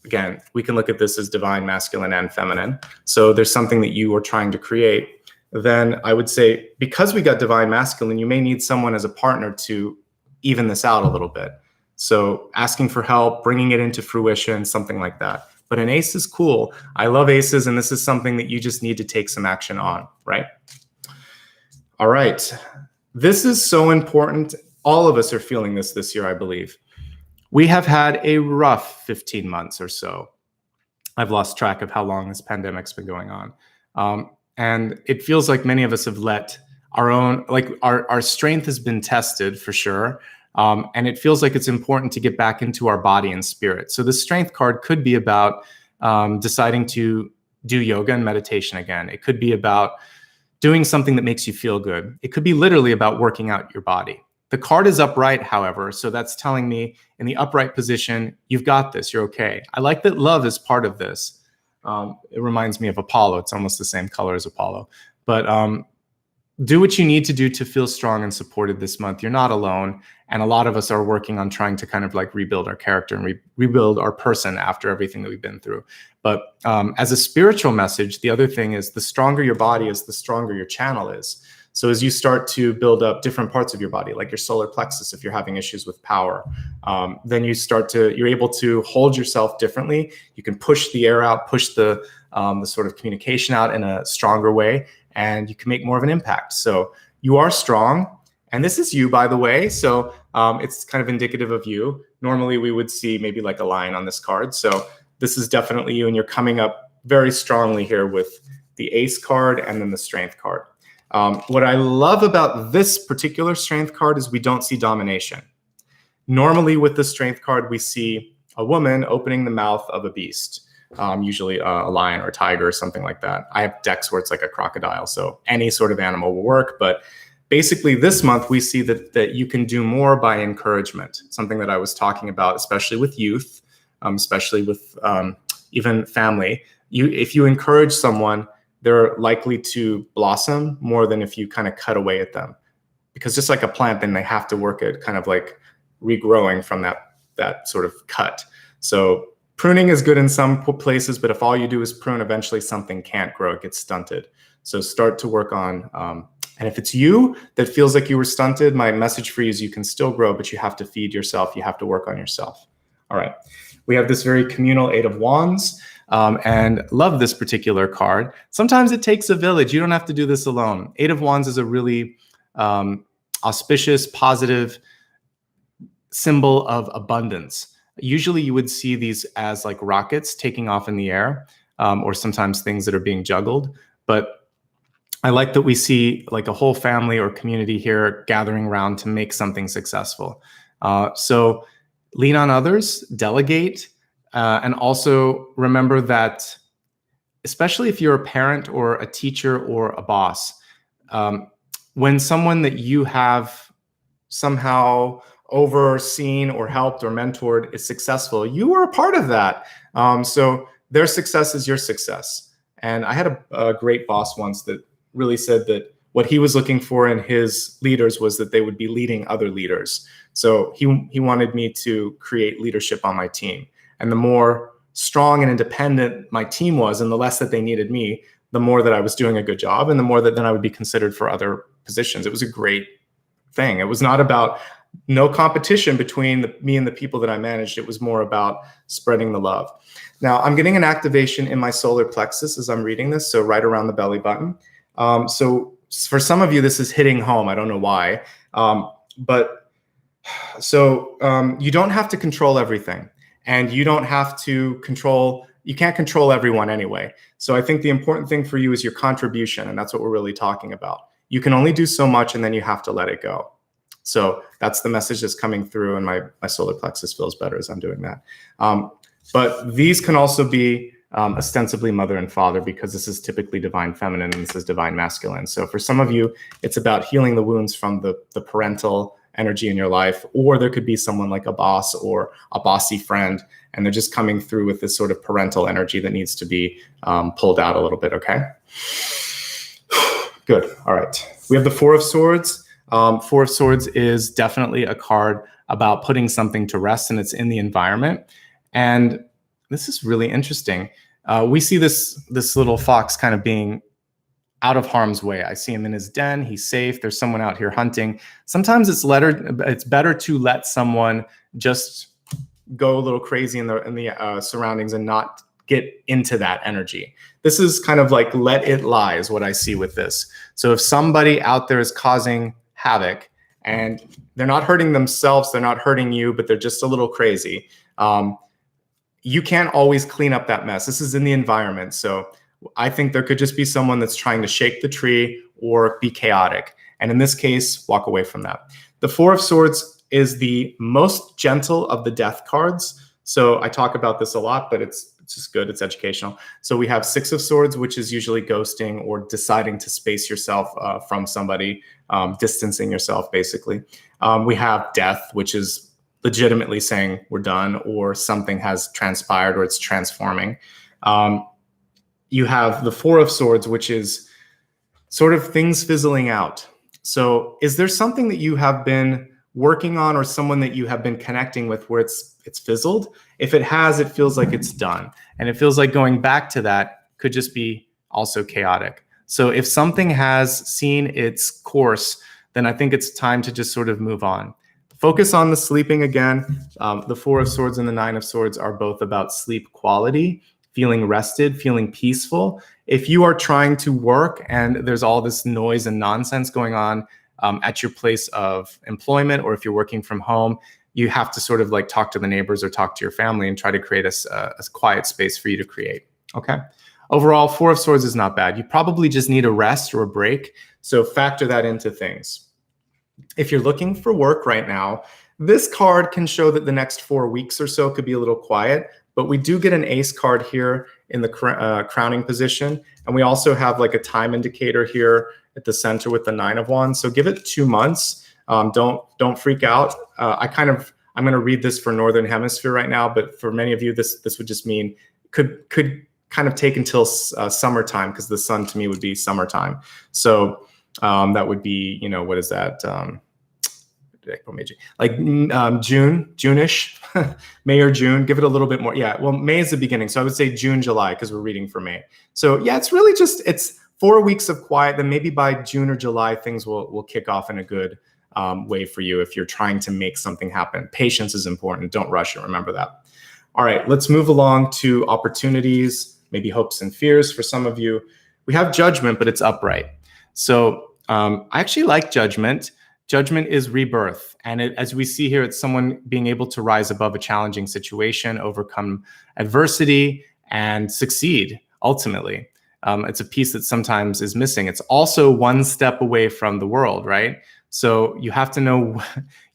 again, we can look at this as divine, masculine, and feminine. So there's something that you are trying to create. Then I would say, because we got divine masculine, you may need someone as a partner to even this out a little bit. So asking for help, bringing it into fruition, something like that. But an ace is cool. I love aces, and this is something that you just need to take some action on, right? All right. This is so important. All of us are feeling this year, I believe. We have had a rough 15 months or so. I've lost track of how long this pandemic's been going on. And it feels like many of us have let our strength has been tested for sure. And it feels like it's important to get back into our body and spirit. So the strength card could be about deciding to do yoga and meditation again. It could be about doing something that makes you feel good. It could be literally about working out your body. The card is upright, however, so that's telling me in the upright position, you've got this, you're okay. I like that love is part of this. It reminds me of Apollo. It's almost the same color as Apollo. But do what you need to do to feel strong and supported this month. You're not alone. And a lot of us are working on trying to kind of like rebuild our character and rebuild our person after everything that we've been through. But as a spiritual message, the other thing is the stronger your body is, the stronger your channel is. So as you start to build up different parts of your body, like your solar plexus, if you're having issues with power, then you're able to hold yourself differently. You can push the air out, push the sort of communication out in a stronger way, and you can make more of an impact. So you are strong. And this is you, by the way. So it's kind of indicative of you. Normally we would see maybe like a lion on this card. So this is definitely you, and you're coming up very strongly here with the ace card and then the strength card. What I love about this particular strength card is we don't see domination. Normally with the strength card, we see a woman opening the mouth of a beast, usually a lion or a tiger or something like that. I have decks where it's like a crocodile, so any sort of animal will work. But basically this month, we see that you can do more by encouragement, something that I was talking about, especially with youth, especially with even family. If you encourage someone, they're likely to blossom more than if you kind of cut away at them. Because just like a plant, then they have to work at kind of like regrowing from that sort of cut. So pruning is good in some places, but if all you do is prune, eventually something can't grow, it gets stunted. So start to work on, and if it's you that feels like you were stunted, my message for you is you can still grow, but you have to feed yourself. You have to work on yourself. All right. We have this very communal Eight of Wands. And love this particular card. Sometimes it takes a village. You don't have to do this alone. Eight of Wands is a really auspicious, positive symbol of abundance. Usually you would see these as like rockets taking off in the air, or sometimes things that are being juggled. But I like that we see like a whole family or community here gathering around to make something successful. So lean on others, delegate, and also remember that, especially if you're a parent or a teacher or a boss, when someone that you have somehow overseen or helped or mentored is successful, you were a part of that. So their success is your success. And I had a great boss once that really said that what he was looking for in his leaders was that they would be leading other leaders. So he wanted me to create leadership on my team. And the more strong and independent my team was, and the less that they needed me, the more that I was doing a good job, and the more that then I would be considered for other positions. It was a great thing. It was not about no competition between me and the people that I managed. It was more about spreading the love. Now, I'm getting an activation in my solar plexus as I'm reading this, so right around the belly button. So for some of you, this is hitting home. I don't know why, but So you don't have to control everything, and you don't have to control, you can't control everyone anyway. So I think the important thing for you is your contribution, and that's what we're really talking about. You can only do so much, and then you have to let it go. So that's the message that's coming through, and my solar plexus feels better as I'm doing that. But these can also be ostensibly mother and father, because this is typically divine feminine and this is divine masculine. So for some of you, it's about healing the wounds from the parental energy in your life, or there could be someone like a boss or a bossy friend, and they're just coming through with this sort of parental energy that needs to be pulled out a little bit, okay? Good, all right. We have the Four of Swords. Four of Swords is definitely a card about putting something to rest, and it's in the environment. And this is really interesting. We see this little fox kind of being out of harm's way. I see him in his den. He's safe. There's someone out here hunting. Sometimes it's better to let someone just go a little crazy in the surroundings and not get into that energy. This is kind of like let it lie is what I see with this. So if somebody out there is causing havoc and they're not hurting themselves, they're not hurting you, but they're just a little crazy, you can't always clean up that mess. This is in the environment. So I think there could just be someone that's trying to shake the tree or be chaotic. And in this case, walk away from that. The Four of Swords is the most gentle of the death cards. So I talk about this a lot, but it's just good. It's educational. So we have Six of Swords, which is usually ghosting or deciding to space yourself from somebody, distancing yourself, basically. We have Death, which is legitimately saying we're done, or something has transpired, or it's transforming. You have the Four of Swords, which is sort of things fizzling out. So is there something that you have been working on, or someone that you have been connecting with where it's fizzled? If it has, it feels like it's done. And it feels like going back to that could just be also chaotic. So if something has seen its course, then I think it's time to just sort of move on. Focus on the sleeping again. The Four of Swords and the Nine of Swords are both about sleep quality, feeling rested, feeling peaceful. If you are trying to work and there's all this noise and nonsense going on at your place of employment, or if you're working from home, you have to sort of like talk to the neighbors or talk to your family and try to create a quiet space for you to create, okay? Overall, Four of Swords is not bad. You probably just need a rest or a break, so factor that into things. If you're looking for work right now, this card can show that the next 4 weeks or so could be a little quiet, but we do get an ace card here in the crowning position. And we also have like a time indicator here at the center with the Nine of Wands. So give it 2 months. Don't freak out. I'm going to read this for Northern Hemisphere right now, but for many of you, this would just mean could kind of take until summertime, because the sun to me would be summertime. So that would be, what is that? Like June-ish, May or June. Give it a little bit more. Yeah, well, May is the beginning. So I would say June, July, because we're reading for May. So yeah, it's really just, it's 4 weeks of quiet. Then maybe by June or July, things will kick off in a good way for you if you're trying to make something happen. Patience is important. Don't rush it. Remember that. All right, let's move along to opportunities, maybe hopes and fears for some of you. We have Judgment, but it's upright. So I actually like Judgment. Judgment is rebirth. And as we see here, it's someone being able to rise above a challenging situation, overcome adversity, and succeed, ultimately. It's a piece that sometimes is missing. It's also one step away from the world, right? So you have to know,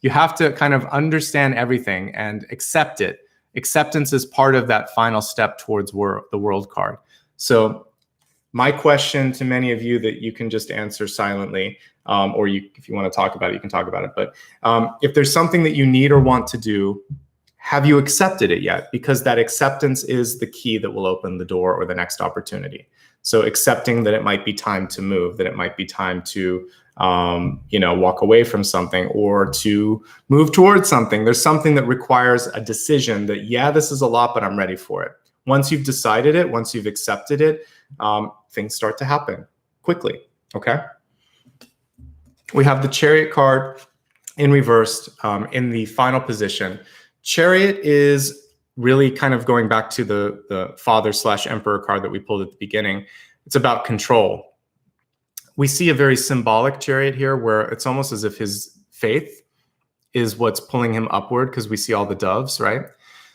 you have to kind of understand everything and accept it. Acceptance is part of that final step towards the world card. So my question to many of you that you can just answer silently, or if you want to talk about it, you can talk about it. But if there's something that you need or want to do, have you accepted it yet? Because that acceptance is the key that will open the door or the next opportunity. So accepting that it might be time to move, that it might be time to walk away from something or to move towards something. There's something that requires a decision that, yeah, this is a lot, but I'm ready for it. Once you've decided it, once you've accepted it, things start to happen quickly, okay? We have the Chariot card in reversed in the final position. Chariot is really kind of going back to the Father/Emperor card that we pulled at the beginning. It's about control. We see a very symbolic Chariot here where it's almost as if his faith is what's pulling him upward, because we see all the doves, right?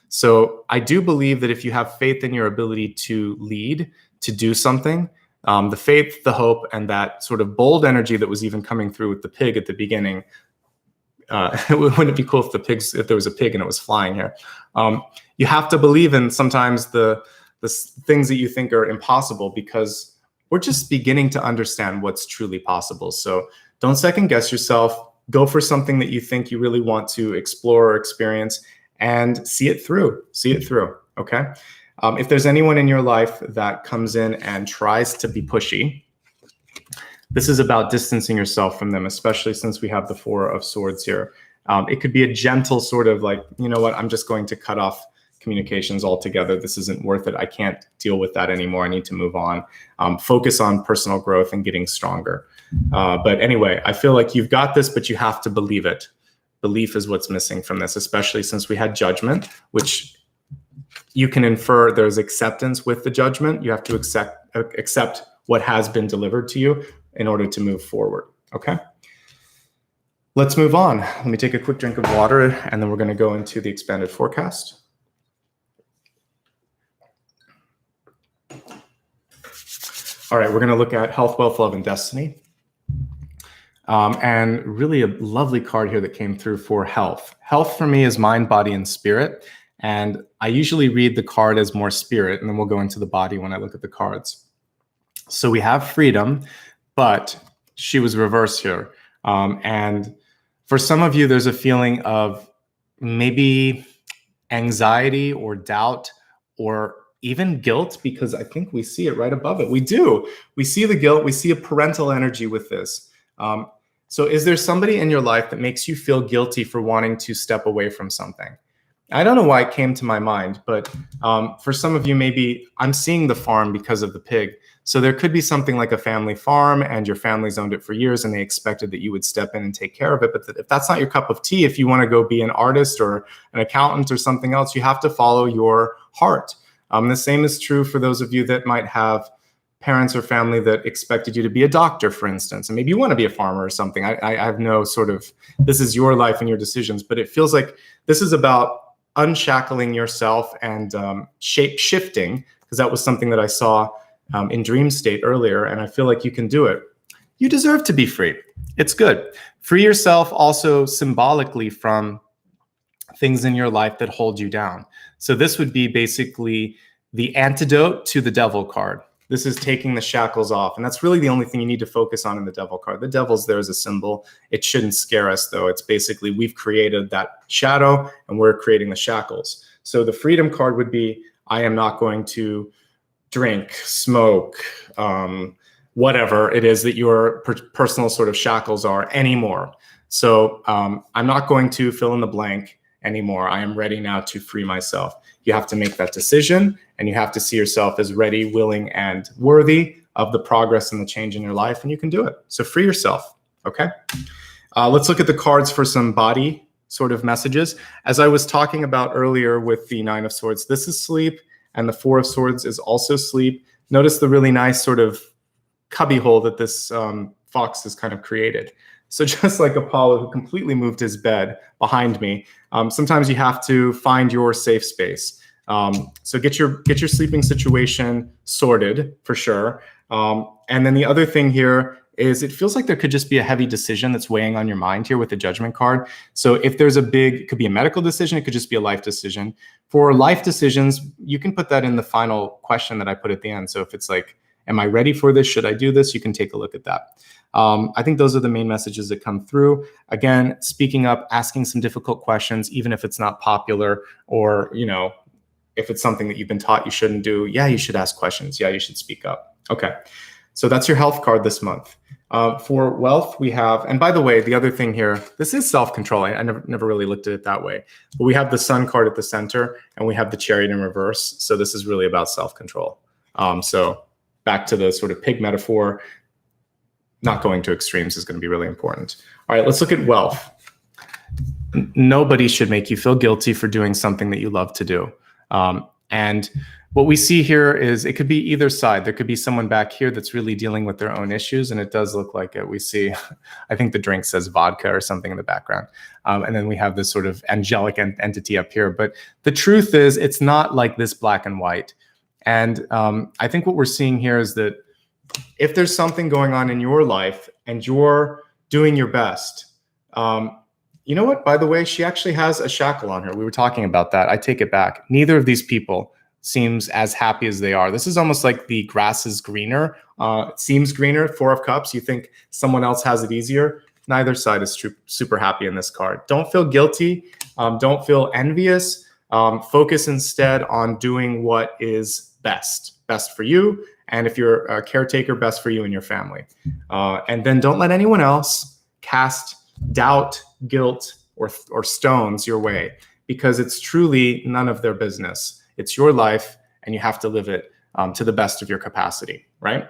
So I do believe that if you have faith in your ability to lead, to do something, the faith, the hope, and that sort of bold energy that was even coming through with the pig at the beginning. Wouldn't it be cool if there was a pig and it was flying here? You have to believe in sometimes the things that you think are impossible, because we're just beginning to understand what's truly possible. So don't second guess yourself. Go for something that you think you really want to explore or experience, and see it through. See it through. Okay. If there's anyone in your life that comes in and tries to be pushy, this is about distancing yourself from them, especially since we have the Four of Swords here. It could be a gentle sort of like, you know what, I'm just going to cut off communications altogether. This isn't worth it. I can't deal with that anymore. I need to move on. Focus on personal growth and getting stronger. But anyway, I feel like you've got this, but you have to believe it. Belief is what's missing from this, especially since we had judgment, which you can infer there's acceptance with the judgment. You have to accept what has been delivered to you in order to move forward. Okay. Let's move on. Let me take a quick drink of water, and then we're going to go into the expanded forecast. All right, we're going to look at health, wealth, love, and destiny. And really a lovely card here that came through for health. Health for me is mind, body, and spirit. And I usually read the card as more spirit, and then we'll go into the body when I look at the cards. So we have freedom, but she was reversed here. And for some of you, there's a feeling of maybe anxiety or doubt or even guilt, because I think we see it right above it. We do. We see the guilt. We see a parental energy with this. So is there somebody in your life that makes you feel guilty for wanting to step away from something? I don't know why it came to my mind, but for some of you, maybe I'm seeing the farm because of the pig. So there could be something like a family farm, and your family's owned it for years, and they expected that you would step in and take care of it. But if that's not your cup of tea, if you want to go be an artist or an accountant or something else, you have to follow your heart. The same is true for those of you that might have parents or family that expected you to be a doctor, for instance, and maybe you want to be a farmer or something. I have no sort of, this is your life and your decisions, but it feels like this is about unshackling yourself and shape shifting, because that was something that I saw in dream state earlier, and I feel like you can do it. You deserve to be free. It's good. Free yourself also symbolically from things in your life that hold you down. So this would be basically the antidote to the devil card. This is taking the shackles off. And that's really the only thing you need to focus on in the devil card. The devil's there as a symbol. It shouldn't scare us, though. It's basically we've created that shadow and we're creating the shackles. So the freedom card would be, I am not going to drink, smoke, whatever it is that your personal sort of shackles are anymore. So I'm not going to fill in the blank anymore. I am ready now to free myself. You have to make that decision, and you have to see yourself as ready, willing, and worthy of the progress and the change in your life, and you can do it. So free yourself, okay? Let's look at the cards for some body sort of messages. As I was talking about earlier with the Nine of Swords, this is sleep, and the Four of Swords is also sleep. Notice the really nice sort of cubbyhole that this fox has kind of created. So just like Apollo, who completely moved his bed behind me, sometimes you have to find your safe space. So get your sleeping situation sorted for sure. And then the other thing here is it feels like there could just be a heavy decision that's weighing on your mind here with the Judgment card. So if there's it could be a medical decision, it could just be a life decision. For life decisions, you can put that in the final question that I put at the end. So if it's like, am I ready for this? Should I do this? You can take a look at that. I think those are the main messages that come through. Again, speaking up, asking some difficult questions, even if it's not popular, or, you know, if it's something that you've been taught you shouldn't do, yeah, you should ask questions. Yeah, you should speak up. Okay, so that's your health card this month. For wealth, we have, and by the way, the other thing here, this is self-control. I never really looked at it that way. But we have the Sun card at the center, and we have the Chariot in reverse. So this is really about self-control. So back to the sort of pig metaphor, not going to extremes is going to be really important. All right, let's look at wealth. Nobody should make you feel guilty for doing something that you love to do. And What we see here is it could be either side. There could be someone back here that's really dealing with their own issues, and it does look like it. We see, I think the drink says vodka or something in the background. And then we have this sort of angelic entity up here. But the truth is, it's not like this black and white. And I think what we're seeing here is that if there's something going on in your life and you're doing your best, you know what? By the way, she actually has a shackle on her. We were talking about that. I take it back. Neither of these people seems as happy as they are. This is almost like the grass is greener. It seems greener, 4 of cups. You think someone else has it easier. Neither side is super happy in this card. Don't feel guilty. Don't feel envious. Focus instead on doing what is best for you. And if you're a caretaker, best for you and your family. And then don't let anyone else cast doubt, guilt, or stones your way, because it's truly none of their business. It's your life, and you have to live it to the best of your capacity, right?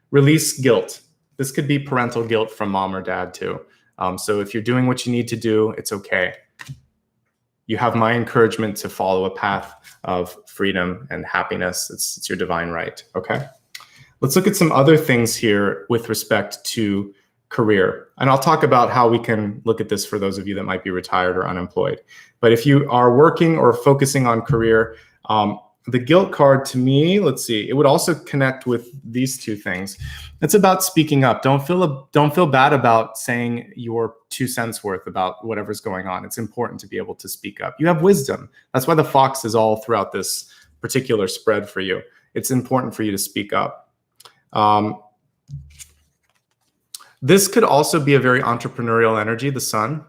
Release guilt. This could be parental guilt from mom or dad too. So if you're doing what you need to do, it's okay. You have my encouragement to follow a path of freedom and happiness. It's your divine right, okay? Let's look at some other things here with respect to career. And I'll talk about how we can look at this for those of you that might be retired or unemployed. But if you are working or focusing on career, the guilt card to me, let's see, it would also connect with these two things. It's about speaking up. Don't feel bad about saying your 2 cents worth about whatever's going on. It's important to be able to speak up. You have wisdom. That's why the fox is all throughout this particular spread for you. It's important for you to speak up. This could also be a very entrepreneurial energy, the sun.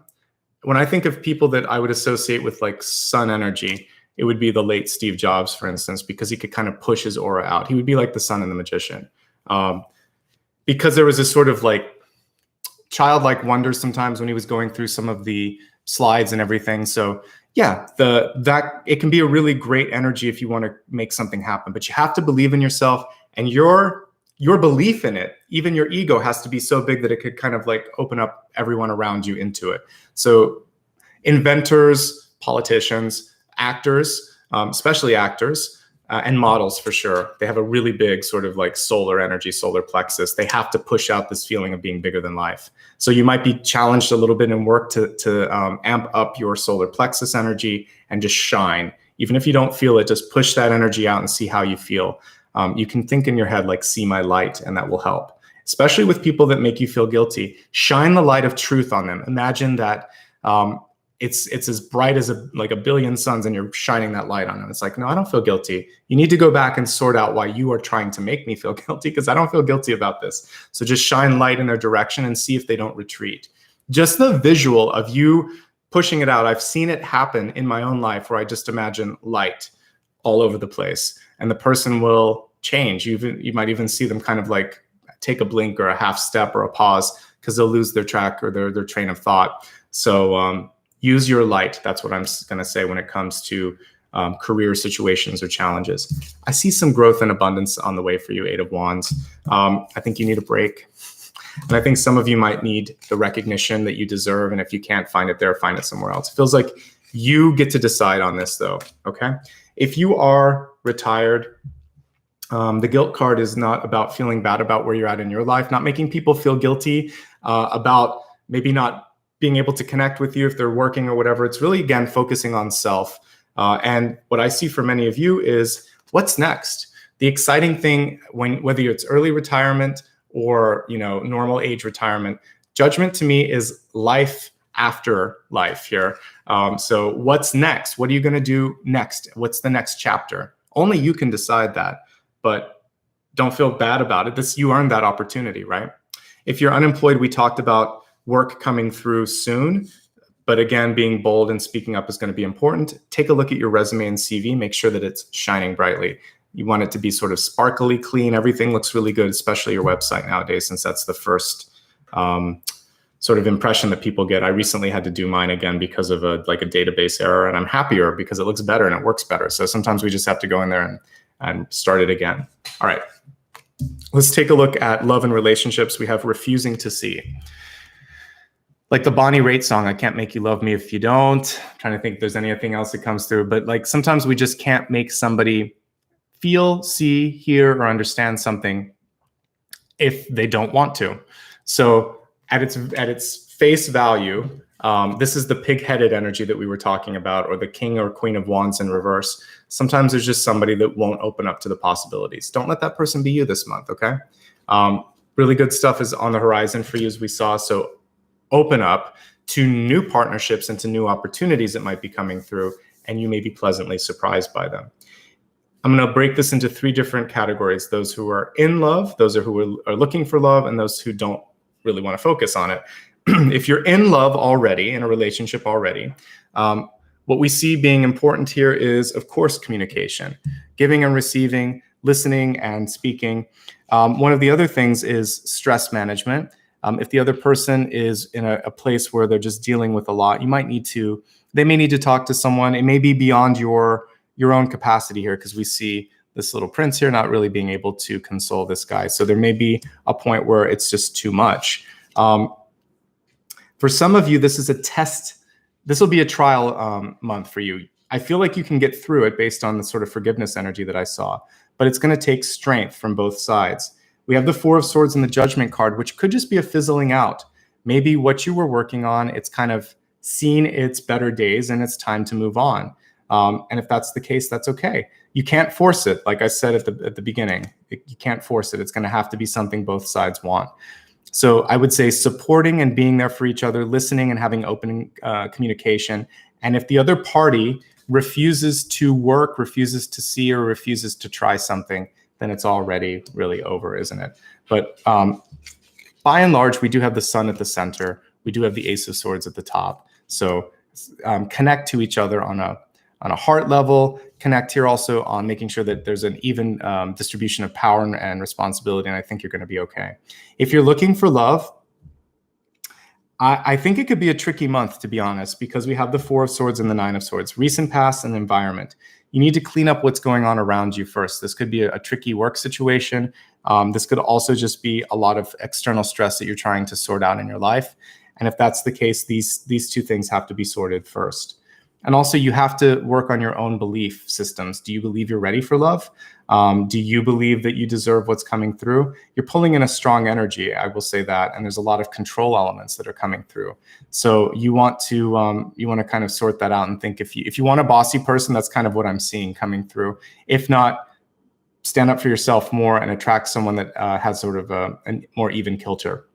When I think of people that I would associate with like sun energy, it would be the late Steve Jobs, for instance, because he could kind of push his aura out. He would be like the sun and the magician. Because there was this sort of like childlike wonder sometimes when he was going through some of the slides and everything. So yeah, it can be a really great energy if you want to make something happen, but you have to believe in yourself, and your belief in it, even your ego, has to be so big that it could kind of like open up everyone around you into it. So inventors, politicians, actors, especially actors, and models for sure. They have a really big sort of like solar energy, solar plexus. They have to push out this feeling of being bigger than life. So you might be challenged a little bit in work to amp up your solar plexus energy and just shine. Even if you don't feel it, just push that energy out and see how you feel. You can think in your head like, see my light, and that will help. Especially with people that make you feel guilty. Shine the light of truth on them. Imagine that it's as bright as like a billion suns, and you're shining that light on them. It's like, no, I don't feel guilty. You need to go back and sort out why you are trying to make me feel guilty, because I don't feel guilty about this. So just shine light in their direction and see if they don't retreat. Just the visual of you pushing it out. I've seen it happen in my own life where I just imagine light all over the place, and the person will change. You might even see them kind of like take a blink or a half step or a pause, because they'll lose their track or their train of thought. So use your light. That's what I'm going to say when it comes to career situations or challenges. I see some growth and abundance on the way for you, 8 of Wands. I think you need a break. And I think some of you might need the recognition that you deserve. And if you can't find it there, find it somewhere else. It feels like you get to decide on this though, okay? If you are retired, the guilt card is not about feeling bad about where you're at in your life, not making people feel guilty about maybe not being able to connect with you if they're working or whatever. It's really, again, focusing on self. And what I see for many of you is what's next. The exciting thing, whether it's early retirement or normal age retirement, judgment to me is life after life here. So what's next? What are you going to do next? What's the next chapter? Only you can decide that, but don't feel bad about it. You earned that opportunity, right? If you're unemployed, we talked about work coming through soon, but again, being bold and speaking up is going to be important. Take a look at your resume and CV. Make sure that it's shining brightly. You want it to be sort of sparkly, clean. Everything looks really good, especially your website nowadays, since that's the first sort of impression that people get. I recently had to do mine again because of a database error, and I'm happier because it looks better and it works better. So sometimes we just have to go in there and start it again. All right, let's take a look at love and relationships. We have refusing to see. Like the Bonnie Raitt song, I can't make you love me if you don't. I'm trying to think if there's anything else that comes through, but like sometimes we just can't make somebody feel, see, hear, or understand something if they don't want to. So at its face value, this is the pig-headed energy that we were talking about, or the king or queen of wands in reverse. Sometimes there's just somebody that won't open up to the possibilities. Don't let that person be you this month, okay? Really good stuff is on the horizon for you, as we saw. So open up to new partnerships and to new opportunities that might be coming through, and you may be pleasantly surprised by them. I'm going to break this into 3 different categories: those who are in love, those who are looking for love, and those who don't really want to focus on it. If you're in love already, in a relationship already, what we see being important here is, of course, communication, giving and receiving, listening and speaking. One of the other things is stress management. If the other person is in a place where they're just dealing with a lot, they may need to talk to someone. It may be beyond your own capacity here, because we see this little prince here not really being able to console this guy. So there may be a point where it's just too much. For some of you, this is a test. This will be a trial month for you. I feel like you can get through it based on the sort of forgiveness energy that I saw, but it's going to take strength from both sides. We have the 4 of Swords and the Judgment card, which could just be a fizzling out. Maybe what you were working on, it's kind of seen its better days and it's time to move on. And if that's the case, that's okay. You can't force it. Like I said at the beginning, you can't force it. It's going to have to be something both sides want. So I would say supporting and being there for each other, listening and having open communication. And if the other party refuses to work, refuses to see, or refuses to try something, then it's already really over, isn't it? But by and large, we do have the Sun at the center. We do have the Ace of Swords at the top. So connect to each other on a heart level, connect here also on making sure that there's an even distribution of power and responsibility, and I think you're going to be okay. If you're looking for love, I think it could be a tricky month, to be honest, because we have the 4 of Swords and the 9 of Swords, recent past and environment. You need to clean up what's going on around you first. This could be a tricky work situation. This could also just be a lot of external stress that you're trying to sort out in your life. And if that's the case, these 2 things have to be sorted first. And also, you have to work on your own belief systems. Do you believe you're ready for love? Do you believe that you deserve what's coming through? You're pulling in a strong energy, I will say that, and there's a lot of control elements that are coming through. So you want to kind of sort that out and think, if you want a bossy person, that's kind of what I'm seeing coming through. If not, stand up for yourself more and attract someone that has sort of a more even kilter.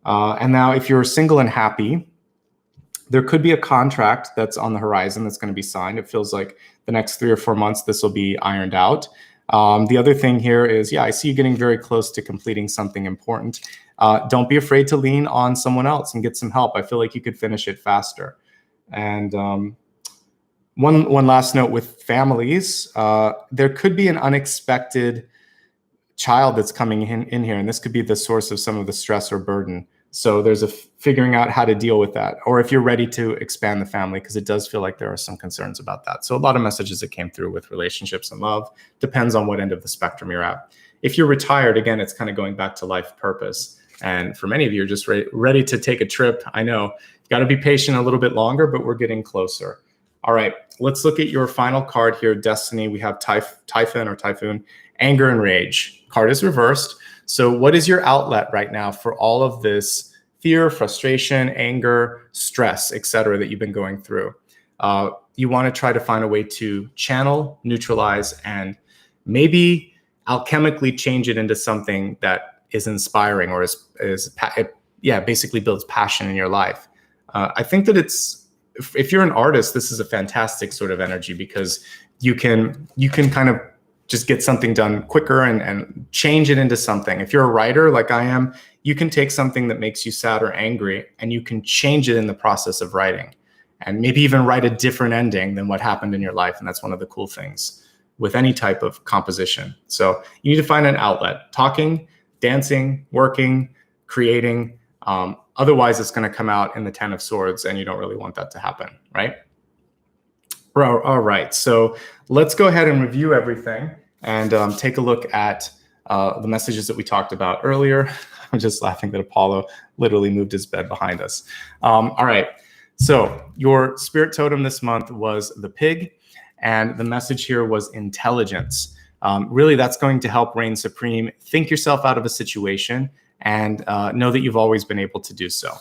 And now, if you're single and happy, there could be a contract that's on the horizon that's going to be signed. It feels like the next 3 or 4 months, this will be ironed out. The other thing here is, I see you getting very close to completing something important. Don't be afraid to lean on someone else and get some help. I feel like you could finish it faster. And one last note with families, there could be an unexpected child that's coming in here, and this could be the source of some of the stress or burden. So there's figuring out how to deal with that, or if you're ready to expand the family, because it does feel like there are some concerns about that. So a lot of messages that came through with relationships and love. Depends on what end of the spectrum you're at. If you're retired, again, it's kind of going back to life purpose. And for many of you, you're just ready to take a trip. I know you've got to be patient a little bit longer, but we're getting closer. All right, let's look at your final card here, Destiny. We have Typhoon, Anger and Rage. Card is reversed. So what is your outlet right now for all of this fear, frustration, anger, stress, etc. that you've been going through? You want to try to find a way to channel, neutralize, and maybe alchemically change it into something that is inspiring, or basically builds passion in your life. I think that if you're an artist, this is a fantastic sort of energy, because you can kind of just get something done quicker and change it into something. If you're a writer like I am, you can take something that makes you sad or angry and you can change it in the process of writing, and maybe even write a different ending than what happened in your life. And that's one of the cool things with any type of composition. So you need to find an outlet: talking, dancing, working, creating. Otherwise, it's going to come out in the 10 of Swords, and you don't really want that to happen, right? All right, so let's go ahead and review everything and take a look at the messages that we talked about earlier. I'm just laughing that Apollo literally moved his bed behind us. All right, so your spirit totem this month was the pig, and the message here was intelligence. Really, that's going to help reign supreme. Think yourself out of a situation and know that you've always been able to do so.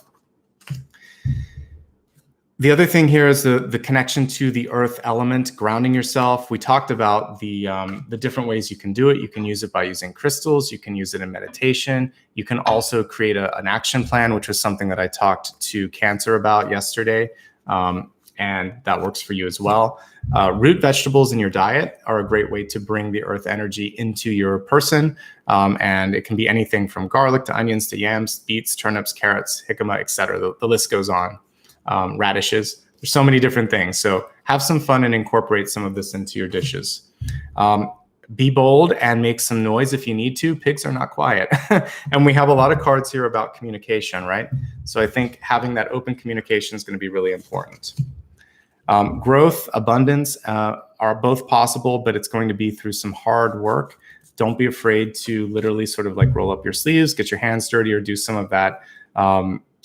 The other thing here is the connection to the earth element, grounding yourself. We talked about the different ways you can do it. You can use it by using crystals. You can use it in meditation. You can also create an action plan, which was something that I talked to Cancer about yesterday. And that works for you as well. Root vegetables in your diet are a great way to bring the earth energy into your person. And it can be anything from garlic to onions to yams, beets, turnips, carrots, jicama, etc. The list goes on. Radishes. There's so many different things. So have some fun and incorporate some of this into your dishes. Be bold and make some noise if you need to. Pigs are not quiet. And we have a lot of cards here about communication, right? So I think having that open communication is going to be really important. Growth, abundance are both possible, but it's going to be through some hard work. Don't be afraid to literally sort of like roll up your sleeves, get your hands dirty, or do some of that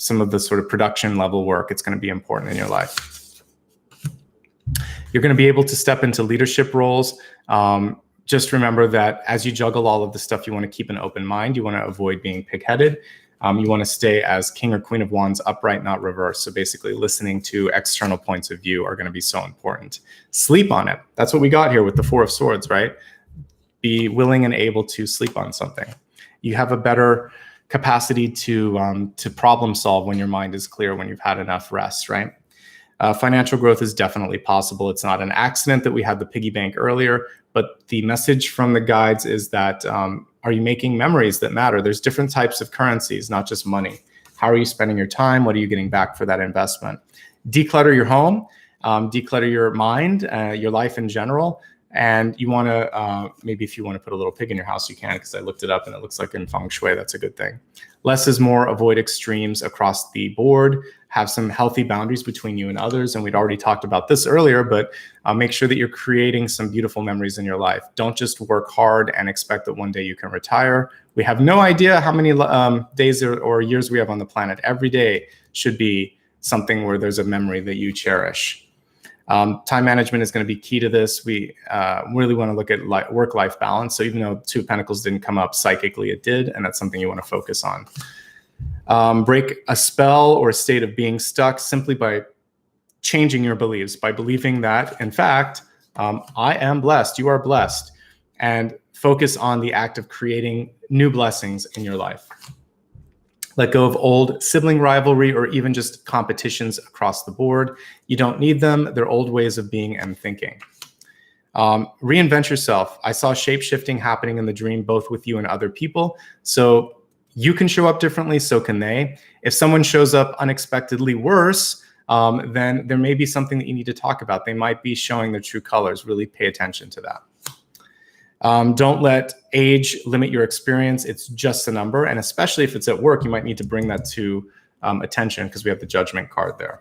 some of the sort of production level work. It's going to be important in your life. You're going to be able to step into leadership roles. Just remember that as you juggle all of the stuff, you want to keep an open mind. You want to avoid being pig-headed. You want to stay as King or Queen of Wands upright, not reverse. So basically listening to external points of view are going to be so important. Sleep on it. That's what we got here with the Four of Swords, right? Be willing and able to sleep on something. You have a better capacity to problem solve when your mind is clear, when you've had enough rest, right? Financial growth is definitely possible. It's not an accident that we had the piggy bank earlier, but the message from the guides is that are you making memories that matter? There's different types of currencies, not just money. How are you spending your time? What are you getting back for that investment? Declutter your home, declutter your mind, your life in general. And you want to, maybe if you want to put a little pig in your house, you can, because I looked it up and it looks like in feng shui, that's a good thing. Less is more, avoid extremes across the board, have some healthy boundaries between you and others. And we'd already talked about this earlier, but make sure that you're creating some beautiful memories in your life. Don't just work hard and expect that one day you can retire. We have no idea how many days or years we have on the planet. Every day should be something where there's a memory that you cherish. Time management is going to be key to this. We really want to look at work-life balance. So even though Two of Pentacles didn't come up, psychically it did, and that's something you want to focus on. Break a spell or a state of being stuck simply by changing your beliefs, by believing that, in fact, I am blessed, you are blessed, and focus on the act of creating new blessings in your life. Let go of old sibling rivalry or even just competitions across the board. You don't need them. They're old ways of being and thinking. Reinvent yourself. I saw shape-shifting happening in the dream, both with you and other people. So you can show up differently, so can they. If someone shows up unexpectedly worse, then there may be something that you need to talk about. They might be showing their true colors. Really pay attention to that. Don't let age limit your experience. It's just a number. And especially if it's at work, you might need to bring that to attention because we have the Judgment card there.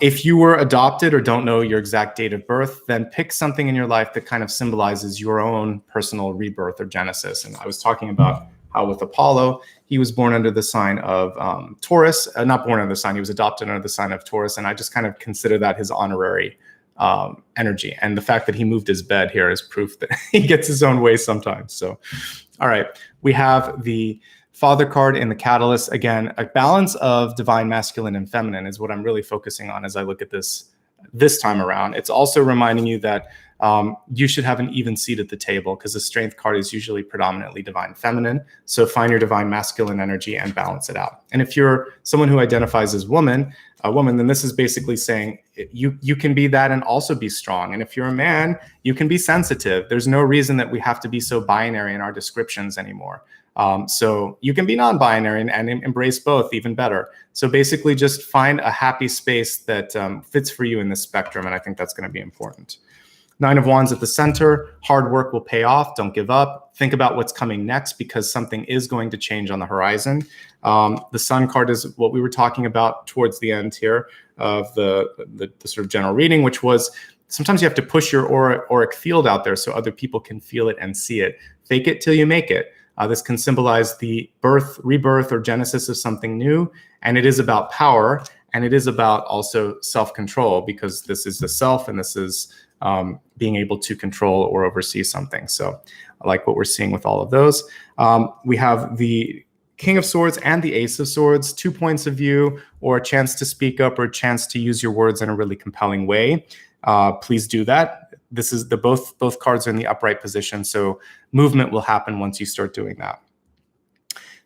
If you were adopted or don't know your exact date of birth, then pick something in your life that kind of symbolizes your own personal rebirth or genesis. And I was talking about how with Apollo, he was born under the sign of Taurus, not born under the sign, he was adopted under the sign of Taurus. And I just kind of consider that his honorary energy. And the fact that he moved his bed here is proof that he gets his own way sometimes. So, all right, we have the Father card in the Catalyst. Again, a balance of divine masculine and feminine is what I'm really focusing on as I look at this time around. It's also reminding you that you should have an even seat at the table because the Strength card is usually predominantly divine feminine. So find your divine masculine energy and balance it out. And if you're someone who identifies as a woman, then this is basically saying you can be that and also be strong. And if you're a man, you can be sensitive. There's no reason that we have to be so binary in our descriptions anymore. So you can be non-binary and embrace both, even better. So basically just find a happy space that fits for you in this spectrum. And I think that's going to be important. 9 of Wands at the center. Hard work will pay off. Don't give up. Think about what's coming next because something is going to change on the horizon. The Sun card is what we were talking about towards the end here of the sort of general reading, which was sometimes you have to push your auric field out there so other people can feel it and see it. Fake it till you make it. This can symbolize the birth, rebirth, or genesis of something new. And it is about power. And it is about also self-control because this is the self and this is being able to control or oversee something. So I like what we're seeing with all of those. We have the King of Swords and the Ace of Swords, 2 points of view, or a chance to speak up, or a chance to use your words in a really compelling way. Please do that. This is both cards are in the upright position, so movement will happen once you start doing that.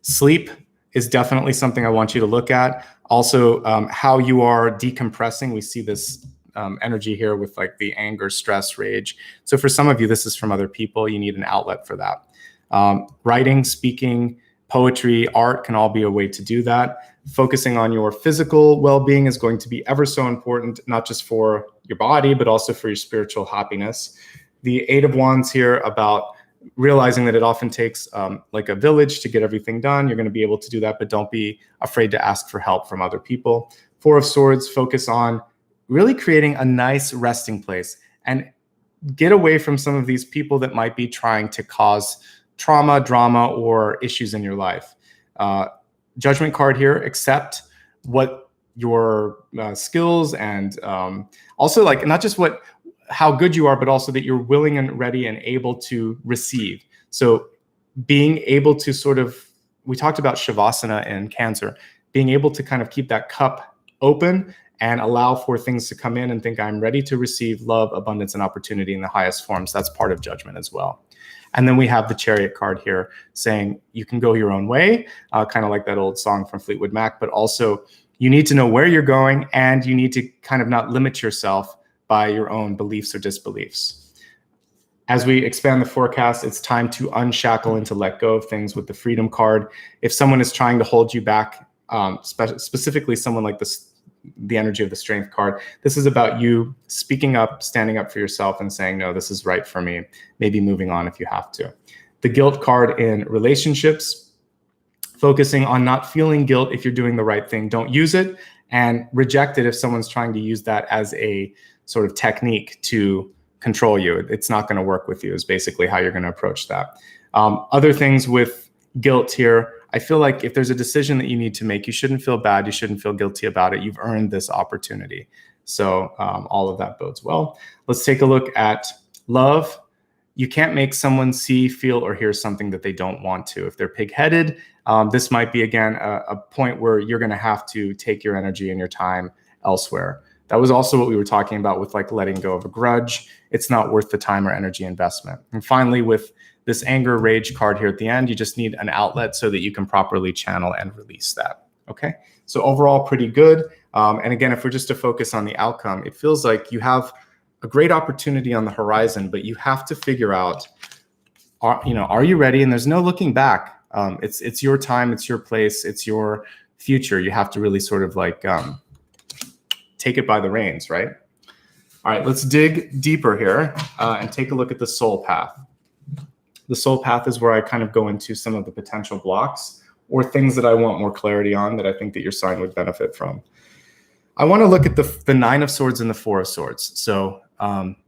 Sleep is definitely something I want you to look at. Also, how you are decompressing. We see this energy here with like the anger, stress, rage. So for some of you, this is from other people. You need an outlet for that. Writing, speaking, poetry, art can all be a way to do that. Focusing on your physical well-being is going to be ever so important, not just for your body, but also for your spiritual happiness. The Eight of Wands here about realizing that it often takes like a village to get everything done. You're going to be able to do that, but don't be afraid to ask for help from other people. Four of Swords, focus on really creating a nice resting place and get away from some of these people that might be trying to cause trauma, drama, or issues in your life. Judgment card here, accept what your skills and also like not just how good you are, but also that you're willing and ready and able to receive. So being able to sort of, we talked about Shavasana in Cancer, being able to kind of keep that cup open and allow for things to come in and think I'm ready to receive love, abundance, and opportunity in the highest forms. That's part of judgment as well. And then we have the Chariot card here saying you can go your own way, kind of like that old song from Fleetwood Mac, but also you need to know where you're going and you need to kind of not limit yourself by your own beliefs or disbeliefs. As we expand the forecast, it's time to unshackle and to let go of things with the Freedom card. If someone is trying to hold you back, specifically someone like the energy of the Strength card, this is about you speaking up, standing up for yourself and saying, no, this is right for me, maybe moving on if you have to. The Guilt card in relationships, focusing on not feeling guilt if you're doing the right thing. Don't use it, and reject it if someone's trying to use that as a sort of technique to control you. It's not going to work with you is basically how you're going to approach that. Other things with guilt here, I feel like if there's a decision that you need to make, you shouldn't feel bad. You shouldn't feel guilty about it. You've earned this opportunity. So all of that bodes well. Let's take a look at love. You can't make someone see, feel, or hear something that they don't want to. If they're pig-headed, this might be, again, a point where you're going to have to take your energy and your time elsewhere. That was also what we were talking about with like letting go of a grudge. It's not worth the time or energy investment. And finally, with this anger rage card here at the end, you just need an outlet so that you can properly channel and release that. Okay, so overall pretty good. And again, if we're just to focus on the outcome, it feels like you have a great opportunity on the horizon, but you have to figure out, are you ready? And there's no looking back. It's your time, it's your place, it's your future. You have to really sort of like take it by the reins, right? All right, let's dig deeper here and take a look at the soul path. The soul path is where I kind of go into some of the potential blocks or things that I want more clarity on that I think that your sign would benefit from. I want to look at the Nine of Swords and the Four of Swords. So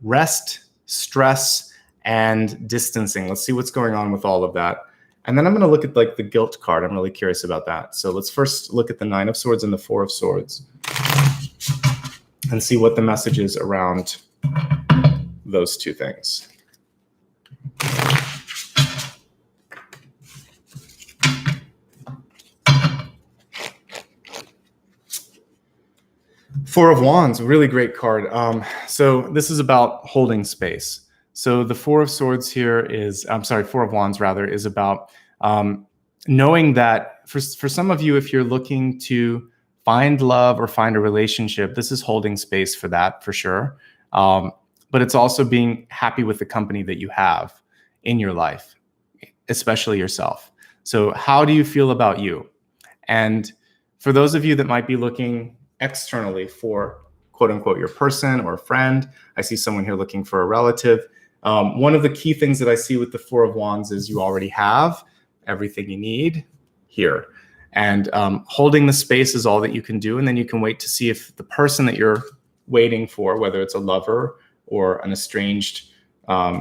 rest, stress, and distancing. Let's see what's going on with all of that. And then I'm going to look at like the Guilt card. I'm really curious about that. So let's first look at the Nine of Swords and the Four of Swords and see what the message is around those two things. Four of Wands, really great card. So this is about holding space. So the Four of Swords here is, Four of Wands rather, is about knowing that for some of you, if you're looking to find love or find a relationship, this is holding space for that for sure. But it's also being happy with the company that you have in your life, especially yourself. So how do you feel about you? And for those of you that might be looking externally for quote unquote your person or a friend, I see someone here looking for a relative. One of the key things that I see with the Four of Wands is you already have everything you need here. And holding the space is all that you can do. And then you can wait to see if the person that you're waiting for, whether it's a lover or an estranged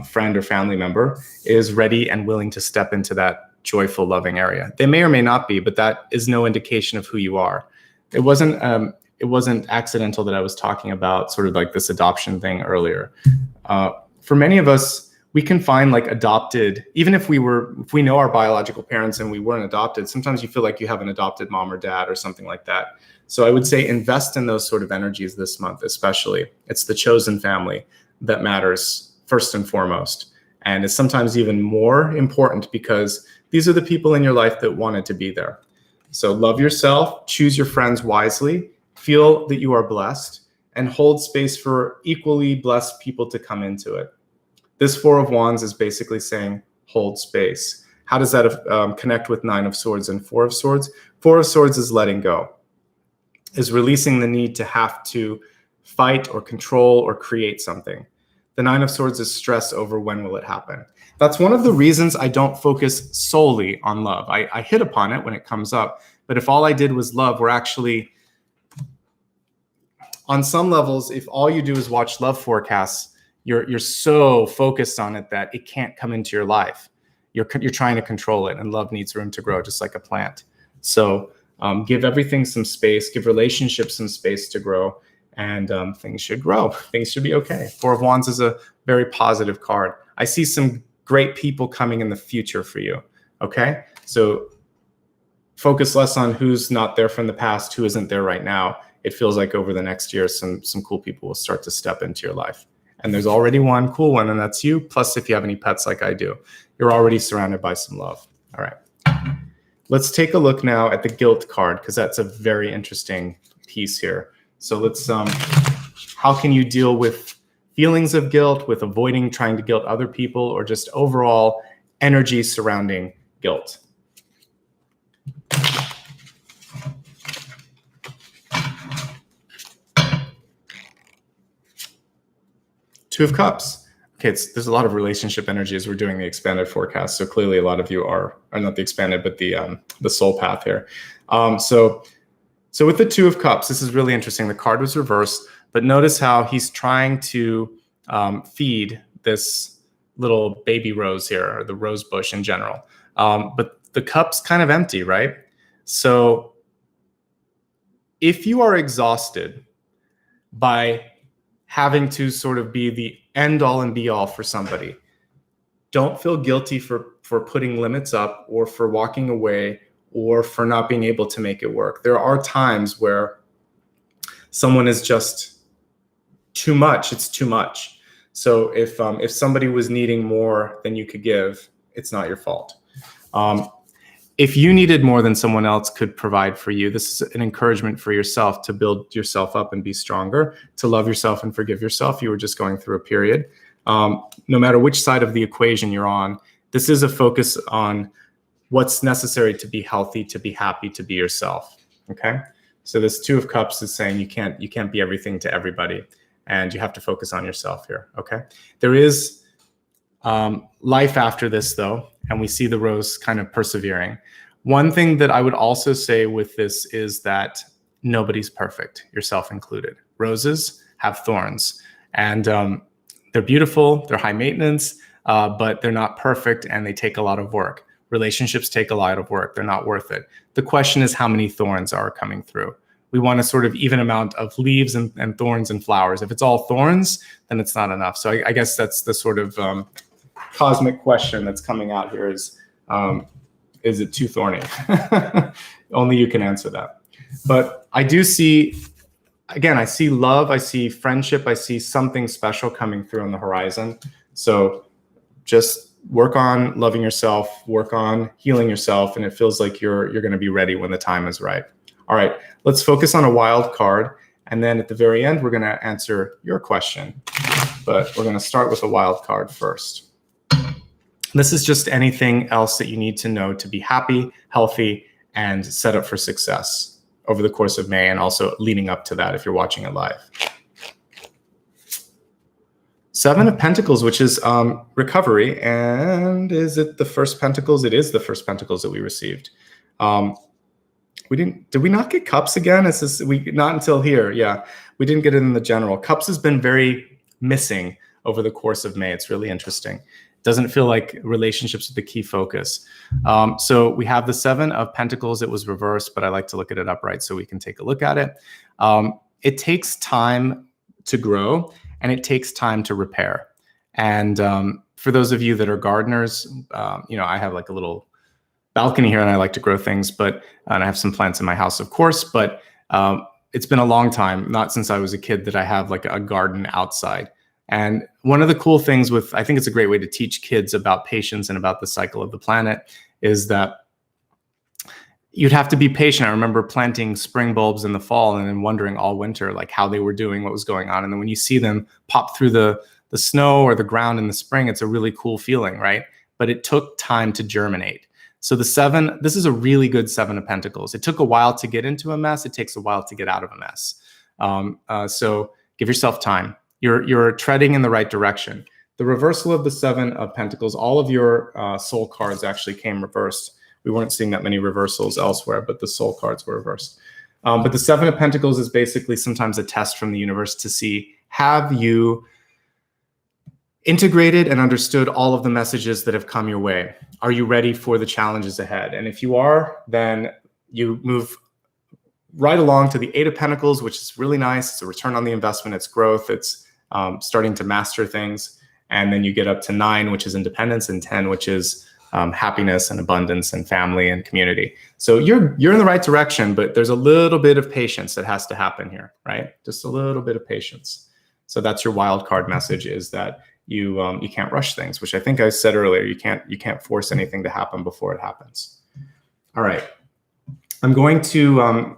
friend or family member, is ready and willing to step into that joyful, loving area. They may or may not be, but that is no indication of who you are. It wasn't accidental that I was talking about sort of like this adoption thing earlier. For many of us, we can find like adopted, even if we know our biological parents and we weren't adopted, sometimes you feel like you have an adopted mom or dad or something like that. So I would say invest in those sort of energies this month, especially. It's the chosen family that matters first and foremost. And it's sometimes even more important because these are the people in your life that wanted to be there. So love yourself, choose your friends wisely, feel that you are blessed, and hold space for equally blessed people to come into it. This Four of Wands is basically saying, hold space. How does that connect with Nine of Swords and Four of Swords? Four of Swords is letting go, is releasing the need to have to fight or control or create something. The Nine of Swords is stress over when will it happen. That's one of the reasons I don't focus solely on love. I hit upon it when it comes up, but if all I did was love, we're actually, on some levels, if all you do is watch love forecasts, you're so focused on it that it can't come into your life. You're trying to control it, and love needs room to grow, just like a plant. So give everything some space, give relationships some space to grow, and things should grow. Things should be okay. Four of Wands is a very positive card. I see some great people coming in the future for you, okay? So focus less on who's not there from the past, who isn't there right now. It feels like over the next year, some cool people will start to step into your life. And there's already one cool one, and that's you. Plus, if you have any pets like I do, you're already surrounded by some love. All right. Let's take a look now at the guilt card, because that's a very interesting piece here. So let's, how can you deal with feelings of guilt, with avoiding trying to guilt other people, or just overall energy surrounding guilt? Two of Cups. Okay, there's a lot of relationship energy as we're doing the expanded forecast. So clearly a lot of you are not the expanded, but the soul path here. So with the Two of Cups, this is really interesting. The card was reversed, but notice how he's trying to feed this little baby rose here, or the rose bush in general. But the cup's kind of empty, right? So if you are exhausted by having to sort of be the end all and be all for somebody, don't feel guilty for putting limits up, or for walking away, or for not being able to make it work. There are times where someone is just too much. It's too much. So if somebody was needing more than you could give, it's not your fault. If you needed more than someone else could provide for you, this is an encouragement for yourself to build yourself up and be stronger, to love yourself and forgive yourself. You were just going through a period. No matter which side of the equation you're on, this is a focus on what's necessary to be healthy, to be happy, to be yourself. Okay. So this Two of Cups is saying you can't be everything to everybody, and you have to focus on yourself here. Okay. There is life after this though, and we see the rose kind of persevering. One thing that I would also say with this is that nobody's perfect, yourself included. Roses have thorns, and they're beautiful, they're high maintenance, but they're not perfect, and they take a lot of work. Relationships take a lot of work. They're not worth it. The question is how many thorns are coming through. We want a sort of even amount of leaves and thorns and flowers. If it's all thorns, then it's not enough. So I guess that's the sort of cosmic question that's coming out here is it too thorny? Only you can answer that. But I do see, again, I see love, I see friendship, I see something special coming through on the horizon. So just work on loving yourself, work on healing yourself, and it feels like you're going to be ready when the time is right. All right, let's focus on a wild card, and then at the very end, we're going to answer your question. But we're going to start with a wild card first. This is just anything else that you need to know to be happy, healthy, and set up for success over the course of May, and also leading up to that if you're watching it live. Seven of Pentacles, which is recovery. And is it the first Pentacles? It is the first Pentacles that we received. Did we not get Cups again? Not until here. Yeah, we didn't get it in the general. Cups has been very missing over the course of May. It's really interesting. Doesn't feel like relationships are the key focus. So we have the Seven of Pentacles. It was reversed, but I like to look at it upright so we can take a look at it. It takes time to grow, and it takes time to repair. And for those of you that are gardeners, I have like a little balcony here and I like to grow things, and I have some plants in my house, of course, but it's been a long time, not since I was a kid, that I have like a garden outside. And one of the cool things I think it's a great way to teach kids about patience and about the cycle of the planet, is that you'd have to be patient. I remember planting spring bulbs in the fall and then wondering all winter, like how they were doing, what was going on. And then when you see them pop through the snow or the ground in the spring, it's a really cool feeling, right? But it took time to germinate. So this is a really good 7 of Pentacles. It took a while to get into a mess. It takes a while to get out of a mess. So give yourself time. You're treading in the right direction. The reversal of the 7 of Pentacles, all of your soul cards actually came reversed. We weren't seeing that many reversals elsewhere, but the soul cards were reversed. But the 7 of Pentacles is basically sometimes a test from the universe to see, have you integrated and understood all of the messages that have come your way? Are you ready for the challenges ahead? And if you are, then you move right along to the 8 of Pentacles, which is really nice. It's a return on the investment. It's growth. It's starting to master things. And then you get up to 9, which is independence, and 10, which is happiness and abundance and family and community. So you're in the right direction, but there's a little bit of patience that has to happen here, right? Just a little bit of patience. So that's your wild card message, is that you can't rush things, which I think I said earlier. You can't force anything to happen before it happens. All right, I'm going to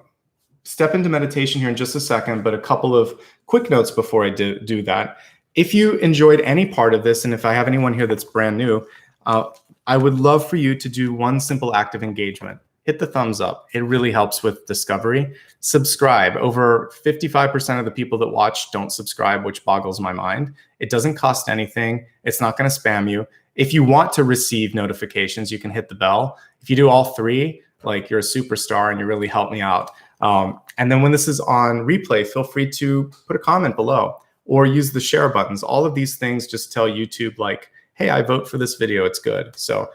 step into meditation here in just a second, but a couple of quick notes before I do that. If you enjoyed any part of this, and if I have anyone here that's brand new, I would love for you to do one simple act of engagement. Hit the thumbs up. It really helps with discovery. Subscribe. Over 55% of the people that watch don't subscribe, which boggles my mind. It doesn't cost anything. It's not going to spam you. If you want to receive notifications, you can hit the bell. If you do all 3, like, you're a superstar and you really help me out. And then when this is on replay, feel free to put a comment below or use the share buttons. All of these things just tell YouTube, like, hey, I vote for this video, it's good. So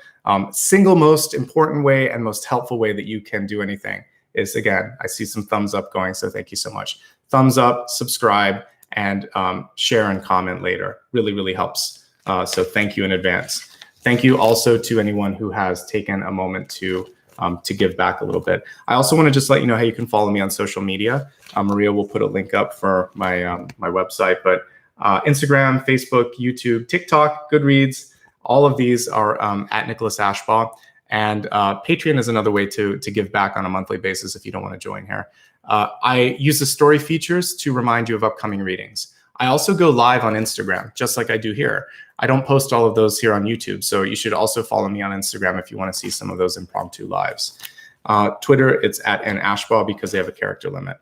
single most important way and most helpful way that you can do anything is, again, I see some thumbs up going, so thank you so much. Thumbs up, subscribe, and share and comment later. Really, really helps. So thank you in advance. Thank you also to anyone who has taken a moment to give back a little bit. I also want to just let you know how you can follow me on social media. Maria will put a link up for my my website, but Instagram, Facebook, YouTube, TikTok, Goodreads, all of these are at Nicholas Ashbaugh. And Patreon is another way to give back on a monthly basis if you don't want to join here. I use the story features to remind you of upcoming readings. I also go live on Instagram, just like I do here. I don't post all of those here on YouTube, so you should also follow me on Instagram if you want to see some of those impromptu lives. Twitter, it's at @Ashbaugh because they have a character limit.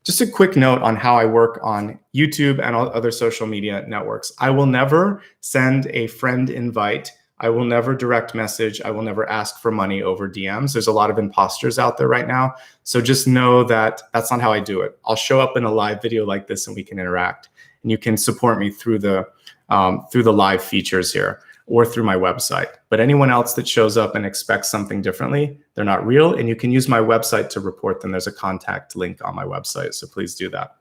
Just a quick note on how I work on YouTube and all other social media networks. I will never send a friend invite. I will never direct message. I will never ask for money over DMs. There's a lot of imposters out there right now. So just know that that's not how I do it. I'll show up in a live video like this and we can interact. And you can support me through the live features here or through my website. But anyone else that shows up and expects something differently, they're not real. And you can use my website to report them. There's a contact link on my website, so please do that.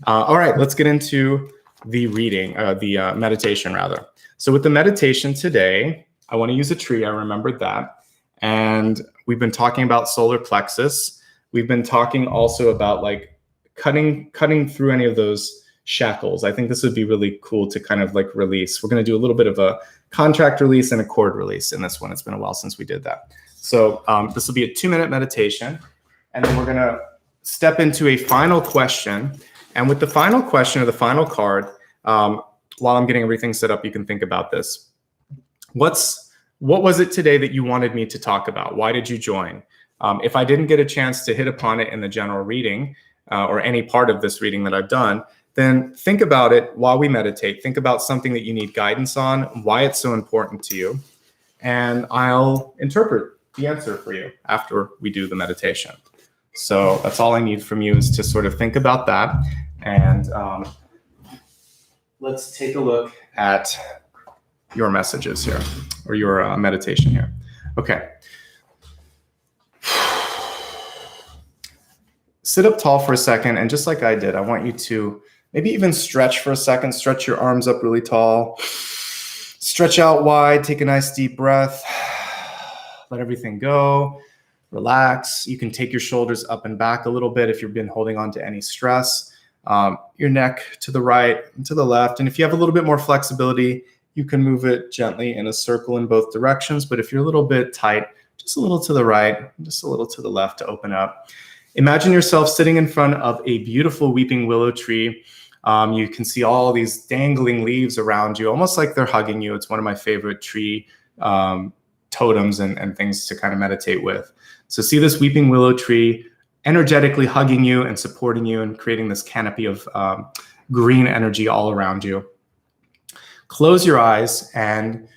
All right, let's get into the reading, the meditation rather. So with the meditation today, I want to use a tree. I remembered that. And we've been talking about solar plexus. We've been talking also about like cutting through any of those shackles. I think this would be really cool to kind of like release. We're going to do a little bit of a contract release and a cord release in this one. It's been a while since we did that. So this will be a 2-minute meditation. And then we're going to step into a final question. And with the final question or the final card, while I'm getting everything set up, you can think about this. What was it today that you wanted me to talk about? Why did you join? If I didn't get a chance to hit upon it in the general reading or any part of this reading that I've done, then think about it while we meditate. Think about something that you need guidance on, why it's so important to you, and I'll interpret the answer for you after we do the meditation. So that's all I need from you, is to sort of think about that. And let's take a look at your messages here, or your meditation here. Okay. Sit up tall for a second, and just like I did, I want you to Maybe even stretch for a second. Stretch your arms up really tall. Stretch out wide. Take a nice deep breath. Let everything go. Relax. You can take your shoulders up and back a little bit if you've been holding on to any stress. Your neck to the right and to the left. And if you have a little bit more flexibility, you can move it gently in a circle in both directions. But if you're a little bit tight, just a little to the right, just a little to the left to open up. Imagine yourself sitting in front of a beautiful weeping willow tree. You can see all these dangling leaves around you, almost like they're hugging you. It's one of my favorite tree totems and things to kind of meditate with. So see this weeping willow tree energetically hugging you and supporting you and creating this canopy of green energy all around you. Close your eyes and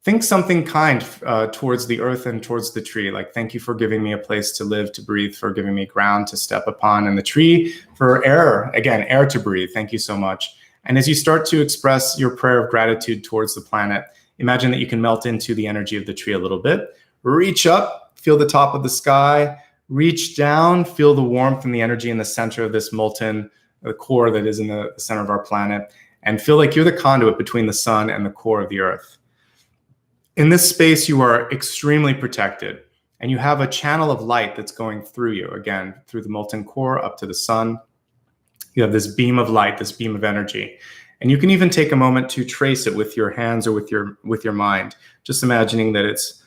think something kind towards the earth and towards the tree. Like, thank you for giving me a place to live, to breathe, for giving me ground to step upon, and the tree for air, again, air to breathe. Thank you so much. And as you start to express your prayer of gratitude towards the planet, imagine that you can melt into the energy of the tree a little bit. Reach up, feel the top of the sky. Reach down, feel the warmth and the energy in the center of this molten core that is in the center of our planet, and feel like you're the conduit between the sun and the core of the earth. In this space, you are extremely protected, and you have a channel of light that's going through you, again, through the molten core up to the sun. You have this beam of light, this beam of energy. And you can even take a moment to trace it with your hands or with your mind, just imagining that it's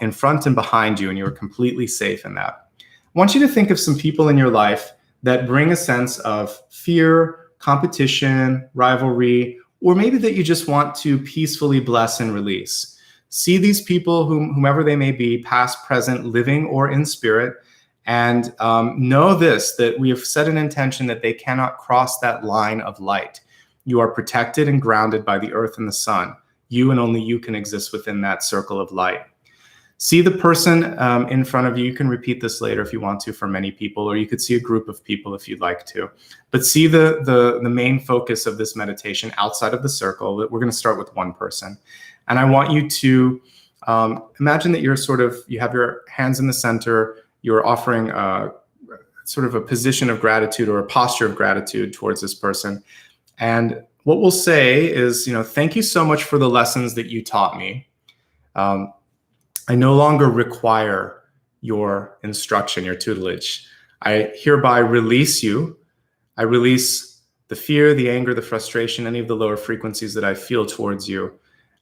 in front and behind you, and you're completely safe in that. I want you to think of some people in your life that bring a sense of fear, competition, rivalry, or maybe that you just want to peacefully bless and release. See these people, whomever they may be, past, present, living, or in spirit, and know this, that we have set an intention that they cannot cross that line of light. You are protected and grounded by the earth and the sun. You and only you can exist within that circle of light. See the person in front of you. You can repeat this later if you want to for many people, or you could see a group of people if you'd like to. But see the main focus of this meditation outside of the circle. We're going to start with one person. And I want you to imagine that you have your hands in the center. You're offering sort of a position of gratitude or a posture of gratitude towards this person. And what we'll say is, thank you so much for the lessons that you taught me. I no longer require your instruction, your tutelage. I hereby release you. I release the fear, the anger, the frustration, any of the lower frequencies that I feel towards you.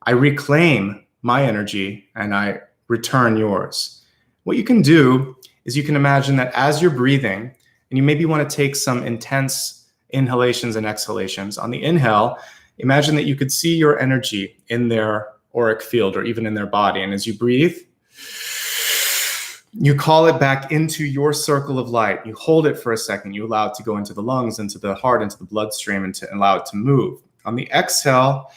I reclaim my energy and I return yours. What you can do is you can imagine that as you're breathing, and you maybe want to take some intense inhalations and exhalations. On the inhale, imagine that you could see your energy in their auric field or even in their body. And as you breathe, you call it back into your circle of light. You hold it for a second. You allow it to go into the lungs, into the heart, into the bloodstream, and to allow it to move. On the exhale,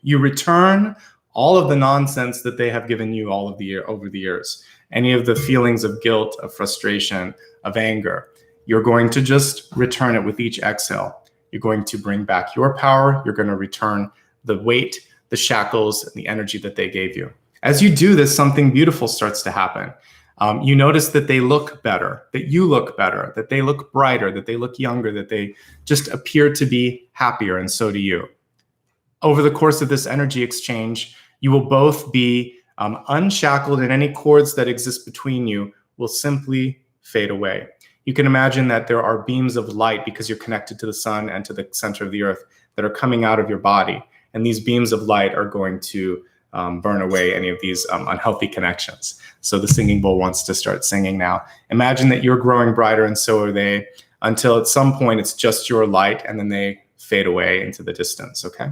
you return all of the nonsense that they have given you over the years. Any of the feelings of guilt, of frustration, of anger. You're going to just return it with each exhale. You're going to bring back your power. You're going to return the weight, the shackles, and the energy that they gave you. As you do this, something beautiful starts to happen. You notice that they look better, that you look better, that they look brighter, that they look younger, that they just appear to be happier, and so do you. Over the course of this energy exchange, you will both be unshackled, and any cords that exist between you will simply fade away. You can imagine that there are beams of light because you're connected to the sun and to the center of the earth that are coming out of your body. And these beams of light are going to burn away any of these unhealthy connections. So the singing bowl wants to start singing now. Imagine that you're growing brighter and so are they, until at some point it's just your light and then they fade away into the distance, okay?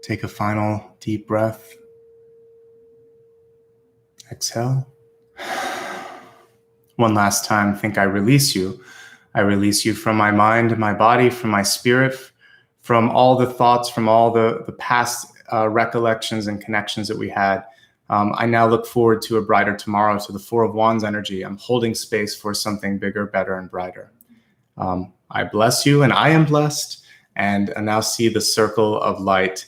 Take a final deep breath. Exhale. One last time, think I release you. I release you from my mind, my body, from my spirit, from all the thoughts, from all the past recollections and connections that we had. I now look forward to a brighter tomorrow, to the Four of Wands energy. I'm holding space for something bigger, better, and brighter. I bless you, and I am blessed. And I now see the circle of light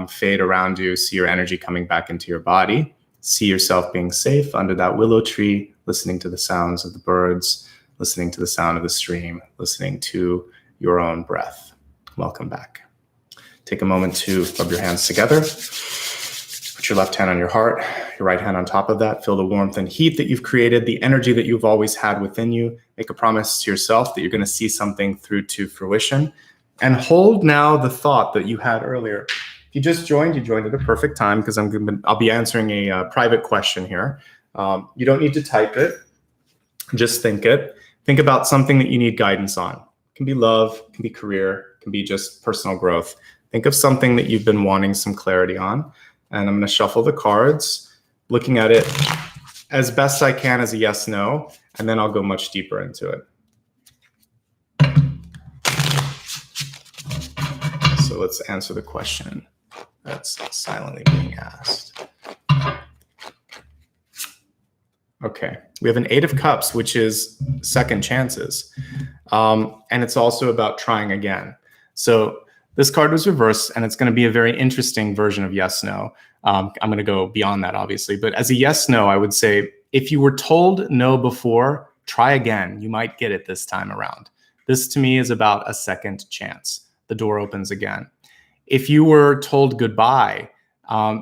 fade around you. See your energy coming back into your body. See yourself being safe under that willow tree, listening to the sounds of the birds, listening to the sound of the stream, listening to your own breath. Welcome back. Take a moment to rub your hands together. Put your left hand on your heart, your right hand on top of that. Feel the warmth and heat that you've created, the energy that you've always had within you. Make a promise to yourself that you're going to see something through to fruition. And hold now the thought that you had earlier. If you just joined, you joined at a perfect time because I'll be answering a private question here. You don't need to type it. Just think it. Think about something that you need guidance on. It can be love, it can be career, it can be just personal growth. Think of something that you've been wanting some clarity on. And I'm going to shuffle the cards, looking at it as best I can as a yes, no, and then I'll go much deeper into it. So let's answer the question that's silently being asked. Okay, we have an 8 of Cups, which is second chances. And it's also about trying again. So this card was reversed, and it's going to be a very interesting version of yes, no. I'm going to go beyond that, obviously. But as a yes, no, I would say if you were told no before, try again. You might get it this time around. This, to me, is about a second chance. The door opens again. If you were told goodbye,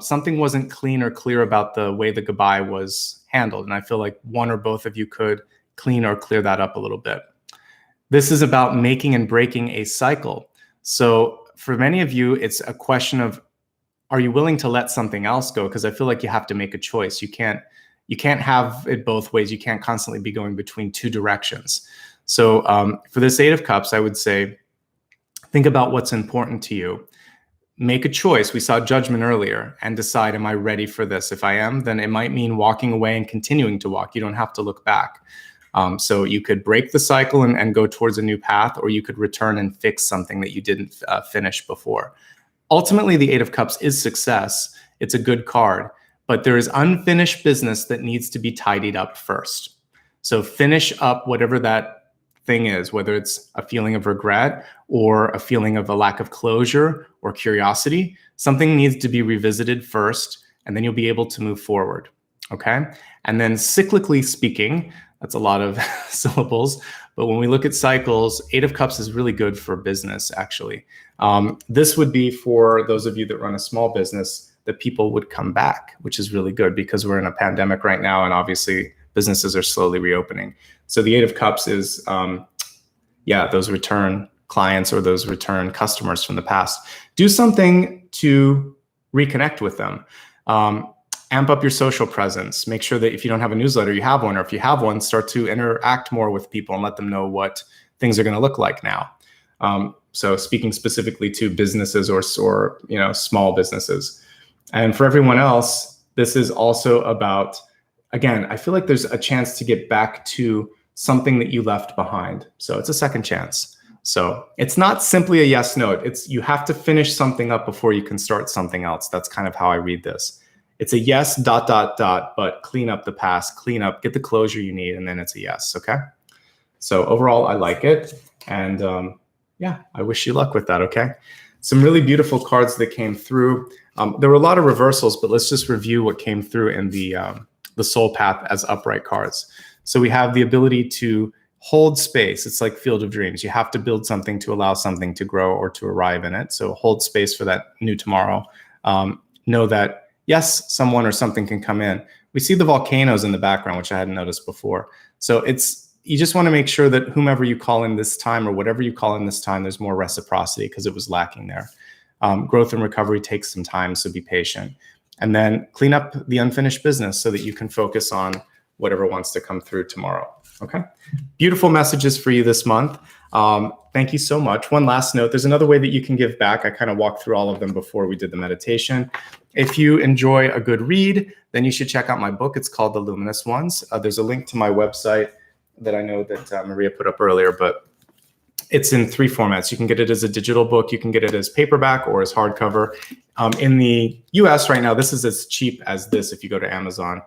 something wasn't clean or clear about the way the goodbye was handled. And I feel like one or both of you could clean or clear that up a little bit. This is about making and breaking a cycle. So for many of you, it's a question of, are you willing to let something else go? Because I feel like you have to make a choice. You can't have it both ways. You can't constantly be going between two directions. So for this 8 of Cups, I would say, think about what's important to you. Make a choice. We saw judgment earlier, and decide, am I ready for this? If I am, then it might mean walking away and continuing to walk. You don't have to look back. So you could break the cycle and go towards a new path, or you could return and fix something that you didn't finish before. Ultimately, the 8 of Cups is success. It's a good card, but there is unfinished business that needs to be tidied up first. So finish up whatever that thing is, whether it's a feeling of regret or a feeling of a lack of closure or curiosity. Something needs to be revisited first, and then you'll be able to move forward. Okay. And then cyclically speaking, that's a lot of syllables, but when we look at cycles, 8 of Cups is really good for business, actually. This would be for those of you that run a small business, that people would come back, which is really good because we're in a pandemic right now, and obviously businesses are slowly reopening. So the 8 of Cups is, those return clients or those return customers from the past. Do something to reconnect with them. Amp up your social presence. Make sure that if you don't have a newsletter, you have one, or if you have one, start to interact more with people and let them know what things are going to look like now. So speaking specifically to businesses or small businesses. And for everyone else, this is also about, again, I feel like there's a chance to get back to something that you left behind. So it's a second chance. So it's not simply a yes, no. It's you have to finish something up before you can start something else. That's kind of how I read this. It's a yes, ... but clean up the past, clean up, get the closure you need, and then it's a yes, okay? So overall, I like it. And I wish you luck with that, okay? Some really beautiful cards that came through. There were a lot of reversals, but let's just review what came through in the soul path as upright cards. So we have the ability to hold space. It's like Field of Dreams. You have to build something to allow something to grow or to arrive in it. So hold space for that new tomorrow. Know that, yes, someone or something can come in. We see the volcanoes in the background, which I hadn't noticed before. So you just want to make sure that whomever you call in this time or whatever you call in this time, there's more reciprocity because it was lacking there. Growth and recovery takes some time, so be patient. And then clean up the unfinished business so that you can focus on whatever wants to come through tomorrow. Okay. Beautiful messages for you this month. Thank you so much. One last note, there's another way that you can give back. I kind of walked through all of them before we did the meditation. If you enjoy a good read, then you should check out my book. It's called The Luminous Ones. There's a link to my website that I know that Maria put up earlier, but it's in 3 formats. You can get it as a digital book, you can get it as paperback or as hardcover. In the US right now, this is as cheap as this if you go to Amazon.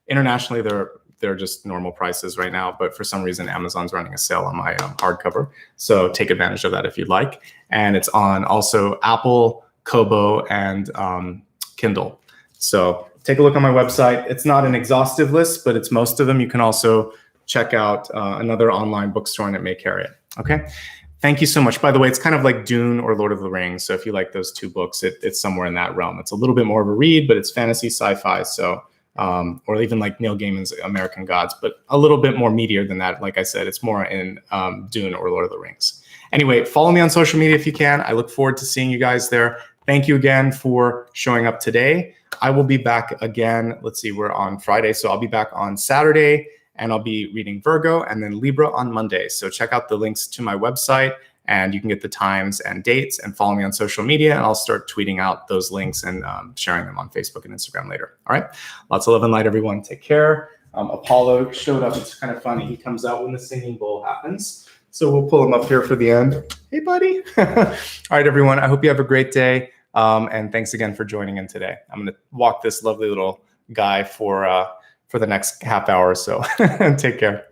Internationally, they're just normal prices right now, but for some reason, Amazon's running a sale on my hardcover. So take advantage of that if you'd like. And it's on also Apple, Kobo, and Kindle. So take a look on my website. It's not an exhaustive list, but it's most of them. You can also check out another online bookstore and it may carry it. Okay. Thank you so much. By the way, it's kind of like Dune or Lord of the Rings. So if you like those 2 books, it's somewhere in that realm. It's a little bit more of a read, but it's fantasy, sci-fi. So, or even like Neil Gaiman's American Gods, but a little bit more meatier than that. Like I said, it's more in Dune or Lord of the Rings. Anyway, follow me on social media if you can. I look forward to seeing you guys there. Thank you again for showing up today. I will be back again. Let's see, we're on Friday. So I'll be back on Saturday. And I'll be reading Virgo and then Libra on Monday. So check out the links to my website and you can get the times and dates and follow me on social media. And I'll start tweeting out those links and sharing them on Facebook and Instagram later. All right. Lots of love and light, everyone. Take care. Apollo showed up. It's kind of funny. He comes out when the singing bowl happens. So we'll pull him up here for the end. Hey, buddy. All right, everyone. I hope you have a great day. And thanks again for joining in today. I'm going to walk this lovely little guy for the next half hour or so. Take care.